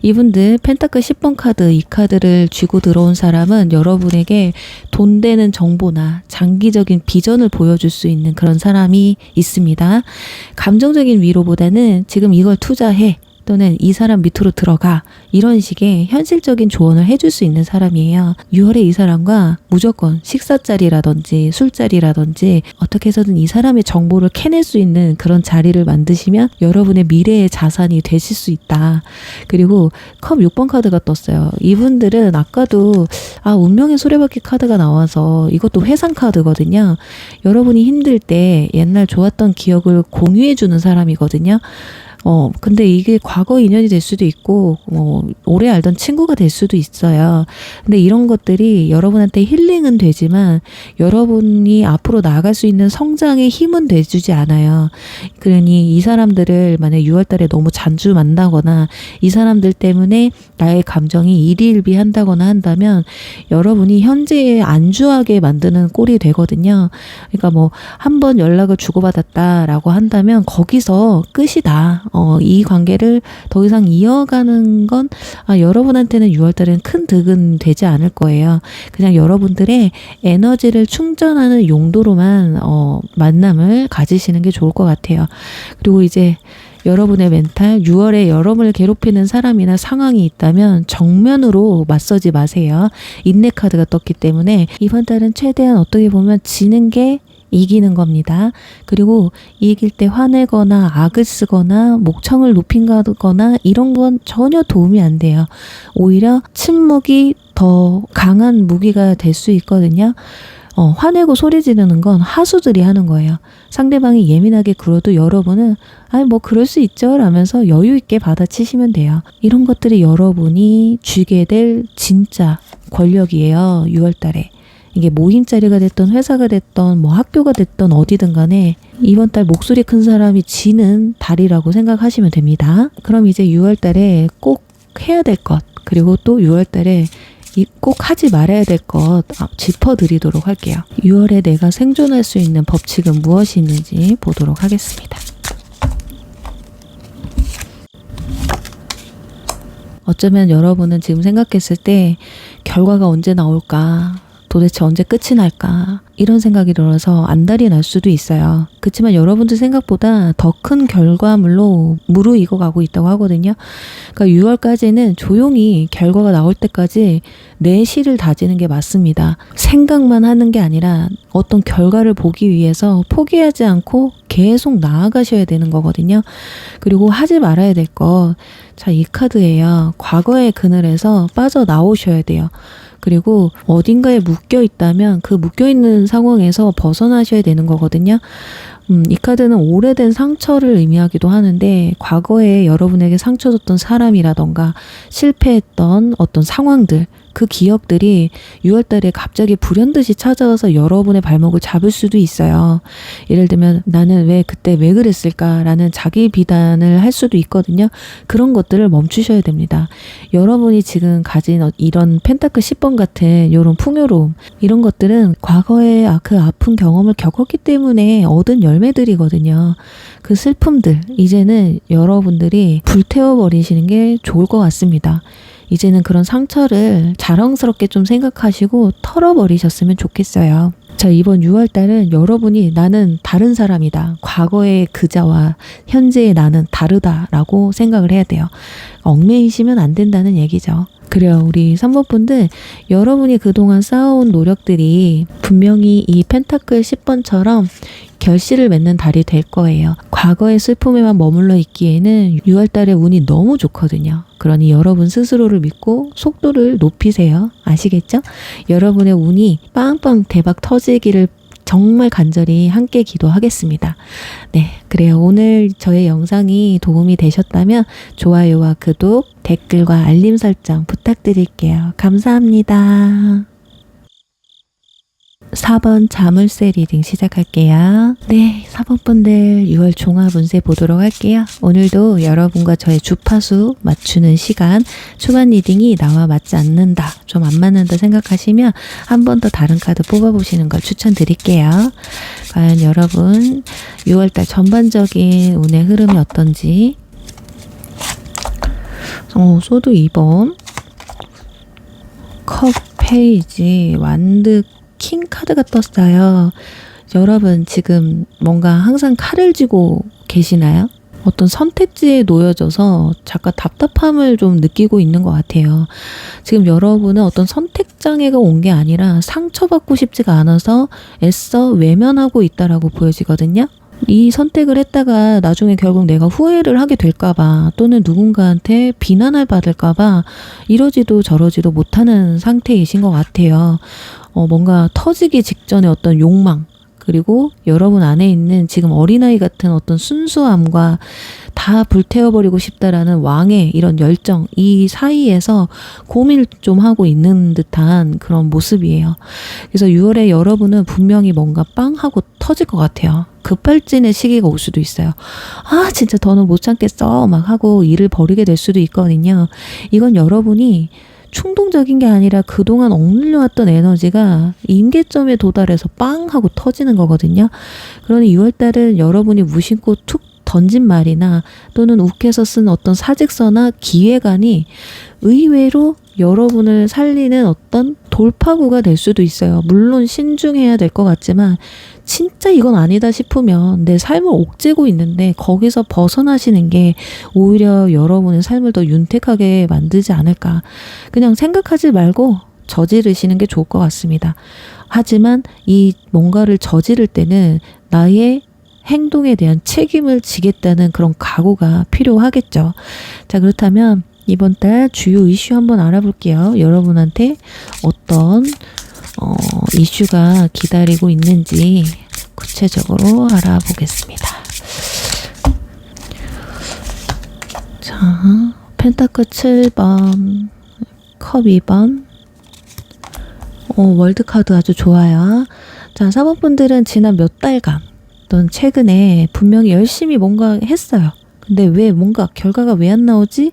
이분들 펜타클 10번 카드, 이 카드를 쥐고 들어온 사람은 여러분에게 돈 되는 정보나 장기적인 비전을 보여줄 수 있는 그런 사람이 있습니다. 감정적인 위로보다는 지금 이걸 투자해 또는 이 사람 밑으로 들어가 이런 식의 현실적인 조언을 해줄 수 있는 사람이에요. 6월에 이 사람과 무조건 식사자리라든지 술자리라든지 어떻게 해서든 이 사람의 정보를 캐낼 수 있는 그런 자리를 만드시면 여러분의 미래의 자산이 되실 수 있다. 그리고 컵 6번 카드가 떴어요. 이분들은 아까도 운명의 수레바퀴 카드가 나와서 이것도 회상 카드거든요. 여러분이 힘들 때 옛날 좋았던 기억을 공유해주는 사람이거든요. 근데 이게 과거 인연이 될 수도 있고, 오래 알던 친구가 될 수도 있어요. 근데 이런 것들이 여러분한테 힐링은 되지만 여러분이 앞으로 나아갈 수 있는 성장의 힘은 돼주지 않아요. 그러니 이 사람들을 만약 6월 달에 너무 자주 만나거나 이 사람들 때문에 나의 감정이 일희일비한다거나 한다면 여러분이 현재에 안주하게 만드는 꼴이 되거든요. 그러니까 뭐 한 번 연락을 주고받았다라고 한다면 거기서 끝이다. 이 관계를 더 이상 이어가는 건 여러분한테는 6월 달에는 큰 득은 되지 않을 거예요. 그냥 여러분들의 에너지를 충전하는 용도로만 만남을 가지시는 게 좋을 것 같아요. 그리고 이제 여러분의 멘탈, 6월에 여러분을 괴롭히는 사람이나 상황이 있다면 정면으로 맞서지 마세요. 인내 카드가 떴기 때문에 이번 달은 최대한 어떻게 보면 지는 게 이기는 겁니다. 그리고 이길 때 화내거나 악을 쓰거나 목청을 높인다거나 이런 건 전혀 도움이 안 돼요. 오히려 침묵이 더 강한 무기가 될 수 있거든요. 화내고 소리 지르는 건 하수들이 하는 거예요. 상대방이 예민하게 굴어도 여러분은 뭐 그럴 수 있죠 라면서 여유 있게 받아치시면 돼요. 이런 것들이 여러분이 쥐게 될 진짜 권력이에요. 6월 달에. 이게 모임자리가 됐던 회사가 됐던 뭐 학교가 됐던 어디든 간에 이번 달 목소리 큰 사람이 지는 달이라고 생각하시면 됩니다. 그럼 이제 6월 달에 꼭 해야 될 것, 그리고 또 6월 달에 꼭 하지 말아야 될 것 짚어드리도록 할게요. 6월에 내가 생존할 수 있는 법칙은 무엇이 있는지 보도록 하겠습니다. 어쩌면 여러분은 지금 생각했을 때 결과가 언제 나올까? 도대체 언제 끝이 날까? 이런 생각이 들어서 안달이 날 수도 있어요. 그렇지만 여러분들 생각보다 더 큰 결과물로 무르익어가고 있다고 하거든요. 그러니까 6월까지는 조용히 결과가 나올 때까지 내실을 다지는 게 맞습니다. 생각만 하는 게 아니라 어떤 결과를 보기 위해서 포기하지 않고 계속 나아가셔야 되는 거거든요. 그리고 하지 말아야 될 것, 자, 이 카드예요. 과거의 그늘에서 빠져나오셔야 돼요. 그리고 어딘가에 묶여 있다면 그 묶여 있는 상황에서 벗어나셔야 되는 거거든요. 이 카드는 오래된 상처를 의미하기도 하는데 과거에 여러분에게 상처 줬던 사람이라던가 실패했던 어떤 상황들, 그 기억들이 6월달에 갑자기 불현듯이 찾아와서 여러분의 발목을 잡을 수도 있어요. 예를 들면 나는 왜 그때 왜 그랬을까라는 자기 비단을 할 수도 있거든요. 그런 것들을 멈추셔야 됩니다. 여러분이 지금 가진 이런 펜타클 10번 같은 이런 풍요로움, 이런 것들은 과거에 그 아픈 경험을 겪었기 때문에 얻은 열매들이거든요. 그 슬픔들, 이제는 여러분들이 불태워버리시는 게 좋을 것 같습니다. 이제는 그런 상처를 자랑스럽게 좀 생각하시고 털어버리셨으면 좋겠어요. 자, 이번 6월달은 여러분이 나는 다른 사람이다. 과거의 그자와 현재의 나는 다르다라고 생각을 해야 돼요. 얽매이시면 안 된다는 얘기죠. 그래요. 우리 3번 분들, 여러분이 그동안 쌓아온 노력들이 분명히 이 펜타클 10번처럼 결실을 맺는 달이 될 거예요. 과거의 슬픔에만 머물러 있기에는 6월달에 운이 너무 좋거든요. 그러니 여러분 스스로를 믿고 속도를 높이세요. 아시겠죠? 여러분의 운이 빵빵 대박 터지기를 정말 간절히 함께 기도하겠습니다. 네, 그래요. 오늘 저의 영상이 도움이 되셨다면 좋아요와 구독, 댓글과 알림 설정 부탁드릴게요. 감사합니다. 4번 자물쇠 리딩 시작할게요. 네, 4번 분들 6월 종합 운세 보도록 할게요. 오늘도 여러분과 저의 주파수 맞추는 시간, 초반 리딩이 나와 맞지 않는다, 좀 안 맞는다 생각하시면 한 번 더 다른 카드 뽑아보시는 걸 추천드릴게요. 과연 여러분 6월달 전반적인 운의 흐름이 어떤지. 소드 2번, 컵 페이지, 완드 킹 카드가 떴어요. 여러분 지금 뭔가 항상 칼을 쥐고 계시나요? 어떤 선택지에 놓여져서 잠깐 답답함을 좀 느끼고 있는 것 같아요. 지금 여러분은 어떤 선택장애가 온 게 아니라 상처받고 싶지가 않아서 애써 외면하고 있다라고 보여지거든요. 이 선택을 했다가 나중에 결국 내가 후회를 하게 될까봐, 또는 누군가한테 비난을 받을까봐 이러지도 저러지도 못하는 상태이신 것 같아요. 뭔가 터지기 직전에 어떤 욕망, 그리고 여러분 안에 있는 지금 어린아이 같은 어떤 순수함과 다 불태워버리고 싶다라는 왕의 이런 열정, 이 사이에서 고민을 좀 하고 있는 듯한 그런 모습이에요. 그래서 6월에 여러분은 분명히 뭔가 빵 하고 터질 것 같아요. 급발진의 시기가 올 수도 있어요. 아, 진짜 더는 못 참겠어 막 하고 일을 벌이게 될 수도 있거든요. 이건 여러분이 충동적인 게 아니라 그동안 억눌려왔던 에너지가 임계점에 도달해서 빵 하고 터지는 거거든요. 그러니 6월달은 여러분이 무심코 툭 던진 말이나 또는 욱해서 쓴 어떤 사직서나 기획안이 의외로 여러분을 살리는 어떤 돌파구가 될 수도 있어요. 물론 신중해야 될 것 같지만 진짜 이건 아니다 싶으면 내 삶을 옥죄고 있는데 거기서 벗어나시는 게 오히려 여러분의 삶을 더 윤택하게 만들지 않을까. 그냥 생각하지 말고 저지르시는 게 좋을 것 같습니다. 하지만 이 뭔가를 저지를 때는 나의 행동에 대한 책임을 지겠다는 그런 각오가 필요하겠죠. 자, 그렇다면 이번 달 주요 이슈 한번 알아볼게요. 여러분한테 어떤 이슈가 기다리고 있는지 구체적으로 알아보겠습니다. 자, 펜타클 7번, 컵 2번, 월드카드 아주 좋아요. 자, 4번 분들은 지난 몇 달간 또는 최근에 분명히 열심히 뭔가 했어요. 근데 왜 뭔가 결과가 왜 안 나오지?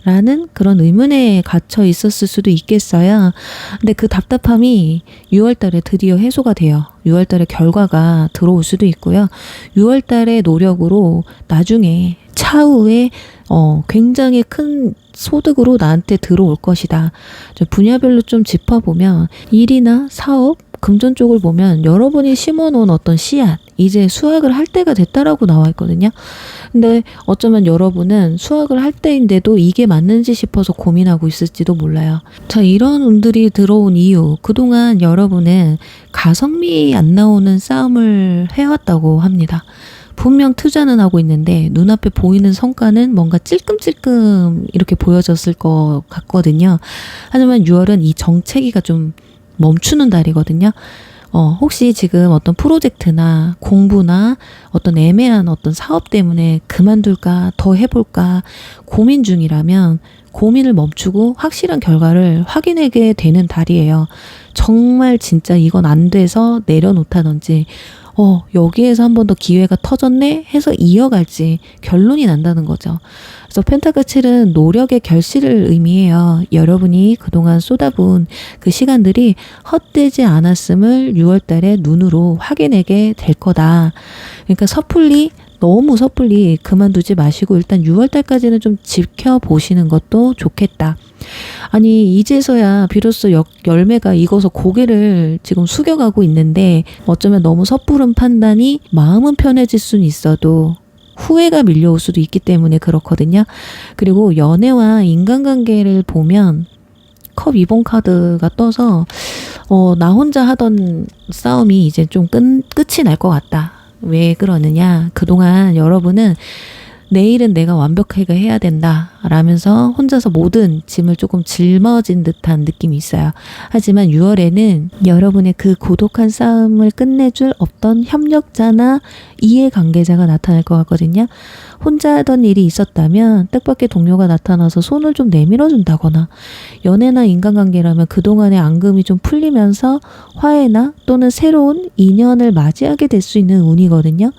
라는 그런 의문에 갇혀 있었을 수도 있겠어요. 근데 그 답답함이 6월 달에 드디어 해소가 돼요. 6월 달에 결과가 들어올 수도 있고요. 6월 달의 노력으로 나중에 차후에 굉장히 큰 소득으로 나한테 들어올 것이다. 분야별로 좀 짚어보면 일이나 사업, 금전 쪽을 보면 여러분이 심어놓은 어떤 씨앗, 이제 수확을 할 때가 됐다라고 나와 있거든요. 근데 어쩌면 여러분은 수확을 할 때인데도 이게 맞는지 싶어서 고민하고 있을지도 몰라요. 자, 이런 운들이 들어온 이유, 그동안 여러분은 가성비 안 나오는 싸움을 해왔다고 합니다. 분명 투자는 하고 있는데 눈앞에 보이는 성과는 뭔가 찔끔찔끔 이렇게 보여졌을 것 같거든요. 하지만 6월은 이 정체기가 좀 멈추는 달이거든요. 혹시 지금 어떤 프로젝트나 공부나 어떤 애매한 어떤 사업 때문에 그만둘까 더 해볼까 고민 중이라면 고민을 멈추고 확실한 결과를 확인하게 되는 달이에요. 정말 진짜 이건 안 돼서 내려놓다든지 여기에서 한 번 더 기회가 터졌네 해서 이어갈지 결론이 난다는 거죠. 그래서 펜타클 7은 노력의 결실을 의미해요. 여러분이 그동안 쏟아부은 그 시간들이 헛되지 않았음을 6월 달에 눈으로 확인하게 될 거다. 그러니까 너무 섣불리 그만두지 마시고 일단 6월 달까지는 좀 지켜보시는 것도 좋겠다. 아니, 이제서야 비로소 열매가 익어서 고개를 지금 숙여가고 있는데 어쩌면 너무 섣부른 판단이 마음은 편해질 수는 있어도 후회가 밀려올 수도 있기 때문에 그렇거든요. 그리고 연애와 인간관계를 보면 컵 2번 카드가 떠서 나 혼자 하던 싸움이 이제 좀 끝이 날 것 같다. 왜 그러느냐? 그동안 여러분은 내일은 내가 완벽하게 해야 된다 라면서 혼자서 모든 짐을 조금 짊어진 듯한 느낌이 있어요. 하지만 6월에는 여러분의 그 고독한 싸움을 끝내줄 어떤 협력자나 이해관계자가 나타날 것 같거든요. 혼자 하던 일이 있었다면 뜻밖의 동료가 나타나서 손을 좀 내밀어 준다거나, 연애나 인간관계라면 그동안의 앙금이 좀 풀리면서 화해나 또는 새로운 인연을 맞이하게 될 수 있는 운이거든요.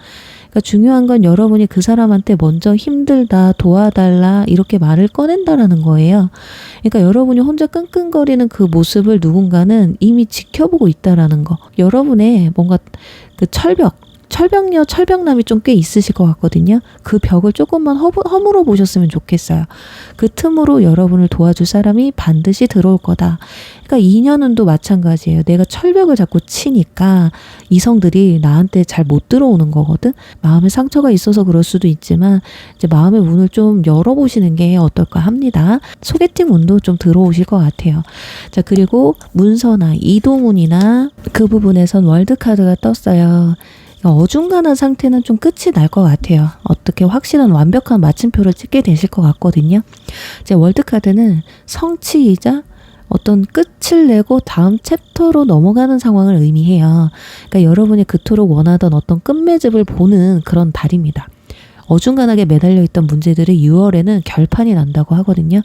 그러니까 중요한 건 여러분이 그 사람한테 먼저 힘들다, 도와달라 이렇게 말을 꺼낸다라는 거예요. 그러니까 여러분이 혼자 끙끙거리는 그 모습을 누군가는 이미 지켜보고 있다라는 거. 여러분의 뭔가 그 철벽남이 좀 꽤 있으실 것 같거든요. 그 벽을 조금만 허물어 보셨으면 좋겠어요. 그 틈으로 여러분을 도와줄 사람이 반드시 들어올 거다. 그러니까 인연운도 마찬가지예요. 내가 철벽을 자꾸 치니까 이성들이 나한테 잘 못 들어오는 거거든. 마음에 상처가 있어서 그럴 수도 있지만 이제 마음의 문을 좀 열어보시는 게 어떨까 합니다. 소개팅 운도 좀 들어오실 것 같아요. 자, 그리고 문서나 이동운이나 그 부분에선 월드카드가 떴어요. 어중간한 상태는 좀 끝이 날 것 같아요. 어떻게 확실한 완벽한 마침표를 찍게 되실 것 같거든요. 이제 월드카드는 성취이자 어떤 끝을 내고 다음 챕터로 넘어가는 상황을 의미해요. 그러니까 여러분이 그토록 원하던 어떤 끝맺음을 보는 그런 달입니다. 어중간하게 매달려 있던 문제들이 6월에는 결판이 난다고 하거든요.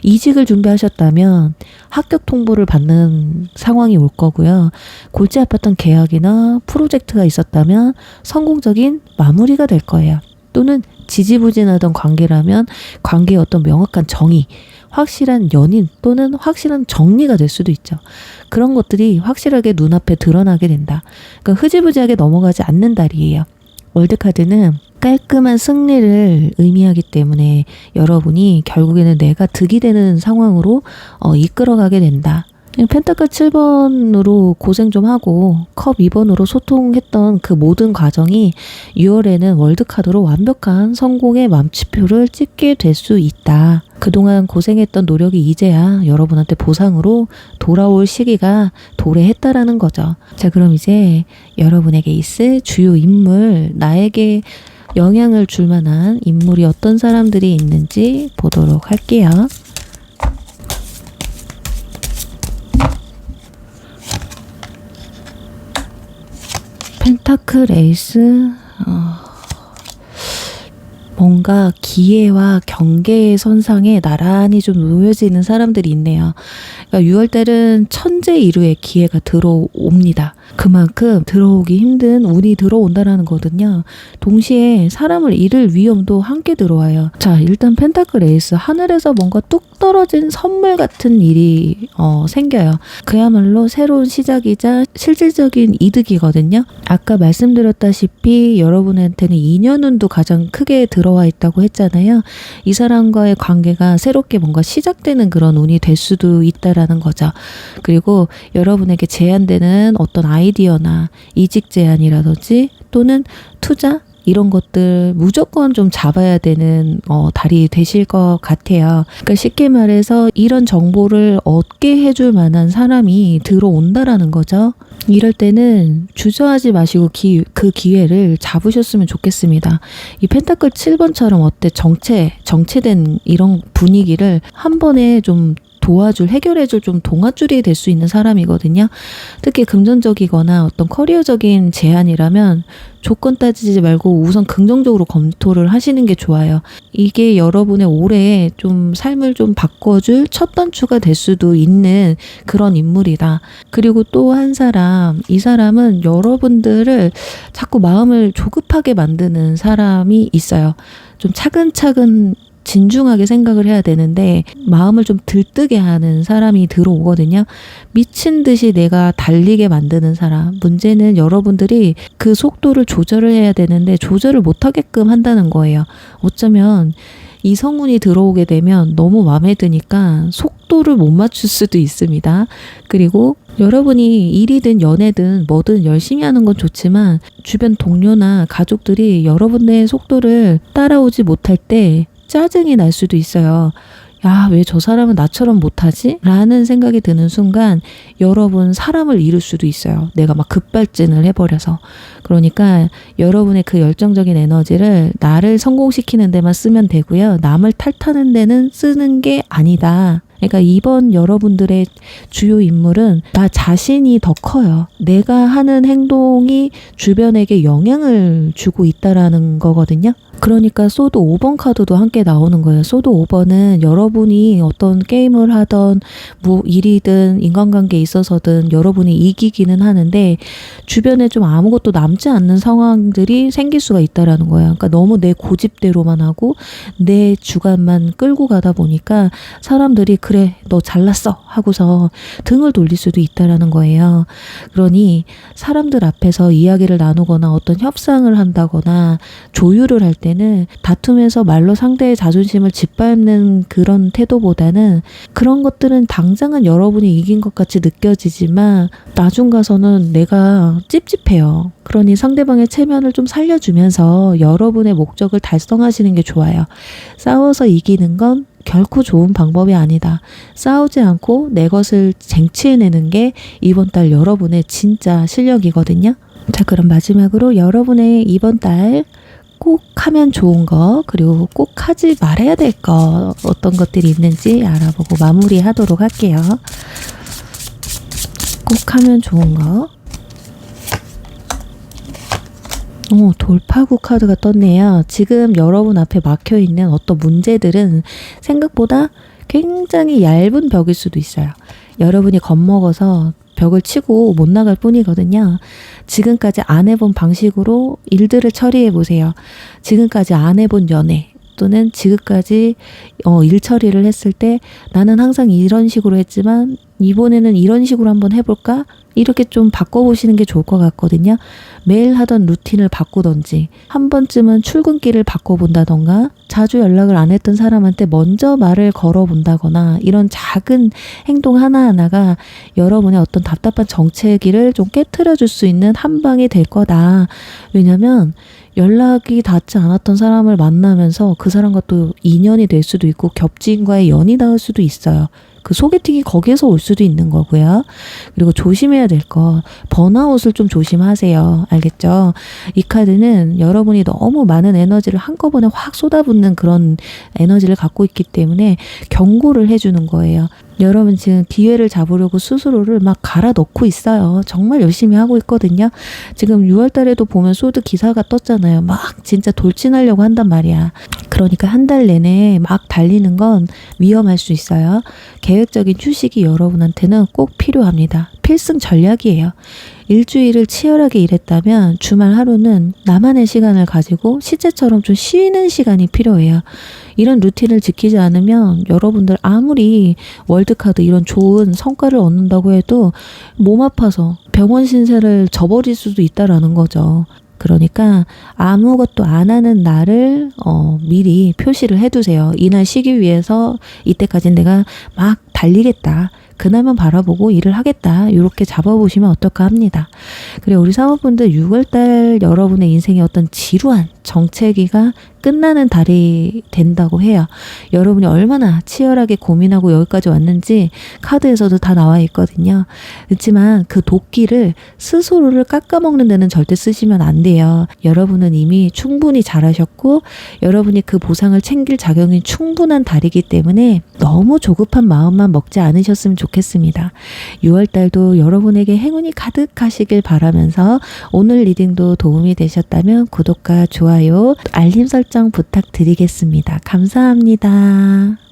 이직을 준비하셨다면 합격 통보를 받는 상황이 올 거고요. 골치 아팠던 계약이나 프로젝트가 있었다면 성공적인 마무리가 될 거예요. 또는 지지부진하던 관계라면 관계의 어떤 명확한 정의, 확실한 연인 또는 확실한 정리가 될 수도 있죠. 그런 것들이 확실하게 눈앞에 드러나게 된다. 그러니까 흐지부지하게 넘어가지 않는 달이에요. 월드카드는 깔끔한 승리를 의미하기 때문에 여러분이 결국에는 내가 득이 되는 상황으로 이끌어가게 된다. 펜타클 7번으로 고생 좀 하고 컵 2번으로 소통했던 그 모든 과정이 6월에는 월드카드로 완벽한 성공의 맘치표를 찍게 될 수 있다. 그동안 고생했던 노력이 이제야 여러분한테 보상으로 돌아올 시기가 도래했다라는 거죠. 자, 그럼 이제 여러분에게 있을 주요 인물, 나에게 영향을 줄 만한 인물이 어떤 사람들이 있는지 보도록 할게요. 펜타클 에이스, 뭔가 기회와 경계의 선상에 나란히 좀 놓여져 있는 사람들이 있네요. 그러니까 6월달은 천재 이루의 기회가 들어옵니다. 그만큼 들어오기 힘든 운이 들어온다라는 거거든요. 동시에 사람을 잃을 위험도 함께 들어와요. 자, 일단 펜타클 에이스, 하늘에서 뭔가 뚝 떨어진 선물 같은 일이 생겨요. 그야말로 새로운 시작이자 실질적인 이득이거든요. 아까 말씀드렸다시피 여러분한테는 인연운도 가장 크게 들어와 있다고 했잖아요. 이 사람과의 관계가 새롭게 뭔가 시작되는 그런 운이 될 수도 있다라는 거죠. 그리고 여러분에게 제안되는 어떤 아이디어나 이직 제안이라든지 또는 투자 이런 것들 무조건 좀 잡아야 되는 달이 되실 것 같아요. 그러니까 쉽게 말해서 이런 정보를 얻게 해줄 만한 사람이 들어온다라는 거죠. 이럴 때는 주저하지 마시고 그 기회를 잡으셨으면 좋겠습니다. 이 펜타클 7번처럼 어때 정체된 이런 분위기를 한 번에 좀 해결해줄 좀 동아줄이 될 수 있는 사람이거든요. 특히 금전적이거나 어떤 커리어적인 제안이라면 조건 따지지 말고 우선 긍정적으로 검토를 하시는 게 좋아요. 이게 여러분의 올해 좀 삶을 좀 바꿔줄 첫 단추가 될 수도 있는 그런 인물이다. 그리고 또 한 사람, 이 사람은 여러분들을 자꾸 마음을 조급하게 만드는 사람이 있어요. 좀 차근차근 진중하게 생각을 해야 되는데 마음을 좀 들뜨게 하는 사람이 들어오거든요. 미친 듯이 내가 달리게 만드는 사람. 문제는 여러분들이 그 속도를 조절을 해야 되는데 조절을 못하게끔 한다는 거예요. 어쩌면 이 성운이 들어오게 되면 너무 마음에 드니까 속도를 못 맞출 수도 있습니다. 그리고 여러분이 일이든 연애든 뭐든 열심히 하는 건 좋지만 주변 동료나 가족들이 여러분의 속도를 따라오지 못할 때 짜증이 날 수도 있어요. 야, 왜 저 사람은 나처럼 못하지? 라는 생각이 드는 순간 여러분 사람을 잃을 수도 있어요. 내가 막 급발진을 해버려서. 그러니까 여러분의 그 열정적인 에너지를 나를 성공시키는 데만 쓰면 되고요. 남을 탓하는 데는 쓰는 게 아니다. 그러니까 이번 여러분들의 주요 인물은 나 자신이 더 커요. 내가 하는 행동이 주변에게 영향을 주고 있다라는 거거든요. 그러니까 소드 5번 카드도 함께 나오는 거예요. 소드 5번은 여러분이 어떤 게임을 하던 뭐 일이든 인간관계에 있어서든 여러분이 이기기는 하는데 주변에 좀 아무것도 남지 않는 상황들이 생길 수가 있다라는 거예요. 그러니까 너무 내 고집대로만 하고 내 주관만 끌고 가다 보니까 사람들이 그래 너 잘났어 하고서 등을 돌릴 수도 있다라는 거예요. 그러니 사람들 앞에서 이야기를 나누거나 어떤 협상을 한다거나 조율을 할 때는 다툼에서 말로 상대의 자존심을 짓밟는 그런 태도보다는 그런 것들은 당장은 여러분이 이긴 것 같이 느껴지지만 나중 가서는 내가 찝찝해요. 그러니 상대방의 체면을 좀 살려주면서 여러분의 목적을 달성하시는 게 좋아요. 싸워서 이기는 건 결코 좋은 방법이 아니다. 싸우지 않고 내 것을 쟁취해내는 게 이번 달 여러분의 진짜 실력이거든요. 자, 그럼 마지막으로 여러분의 이번 달 꼭 하면 좋은 거, 그리고 꼭 하지 말아야 될 거, 어떤 것들이 있는지 알아보고 마무리하도록 할게요. 꼭 하면 좋은 거. 돌파구 카드가 떴네요. 지금 여러분 앞에 막혀있는 어떤 문제들은 생각보다 굉장히 얇은 벽일 수도 있어요. 여러분이 겁먹어서 벽을 치고 못 나갈 뿐이거든요. 지금까지 안 해본 방식으로 일들을 처리해 보세요. 지금까지 안 해본 연애 또는 지금까지 일 처리를 했을 때 나는 항상 이런 식으로 했지만 이번에는 이런 식으로 한번 해볼까? 이렇게 좀 바꿔보시는 게 좋을 것 같거든요. 매일 하던 루틴을 바꾸던지 한 번쯤은 출근길을 바꿔본다던가 자주 연락을 안 했던 사람한테 먼저 말을 걸어본다거나 이런 작은 행동 하나하나가 여러분의 어떤 답답한 정체기를 좀 깨트려 줄 수 있는 한 방이 될 거다. 왜냐면 연락이 닿지 않았던 사람을 만나면서 그 사람과 또 인연이 될 수도 있고 겹지인과의 연이 닿을 수도 있어요. 그 소개팅이 거기에서 올 수도 있는 거고요. 그리고 조심해야 될 거, 번아웃을 좀 조심하세요. 알겠죠? 이 카드는 여러분이 너무 많은 에너지를 한꺼번에 확 쏟아붓는 그런 에너지를 갖고 있기 때문에 경고를 해주는 거예요. 여러분 지금 기회를 잡으려고 스스로를 막 갈아 넣고 있어요. 정말 열심히 하고 있거든요. 지금 6월 달에도 보면 소드 기사가 떴잖아요. 막 진짜 돌진하려고 한단 말이야. 그러니까 한 달 내내 막 달리는 건 위험할 수 있어요. 계획적인 휴식이 여러분한테는 꼭 필요합니다. 필승 전략이에요. 일주일을 치열하게 일했다면 주말 하루는 나만의 시간을 가지고 시체처럼 좀 쉬는 시간이 필요해요. 이런 루틴을 지키지 않으면 여러분들 아무리 월드카드 이런 좋은 성과를 얻는다고 해도 몸 아파서 병원 신세를 져버릴 수도 있다라는 거죠. 그러니까 아무것도 안 하는 날을 미리 표시를 해두세요. 이날 쉬기 위해서 이때까지는 내가 막 달리겠다. 그날만 바라보고 일을 하겠다. 이렇게 잡아보시면 어떨까 합니다. 그리고 우리 사모분들 6월달 여러분의 인생의 어떤 지루한 정체기가 끝나는 달이 된다고 해요. 여러분이 얼마나 치열하게 고민하고 여기까지 왔는지 카드에서도 다 나와 있거든요. 그렇지만 그 도끼를 스스로를 깎아먹는 데는 절대 쓰시면 안 돼요. 여러분은 이미 충분히 잘하셨고 여러분이 그 보상을 챙길 자격이 충분한 달이기 때문에 너무 조급한 마음만 먹지 않으셨으면 좋겠습니다. 6월달도 여러분에게 행운이 가득하시길 바라면서 오늘 리딩도 도움이 되셨다면 구독과 좋아요, 알림 설정 부탁드리겠습니다. 감사합니다.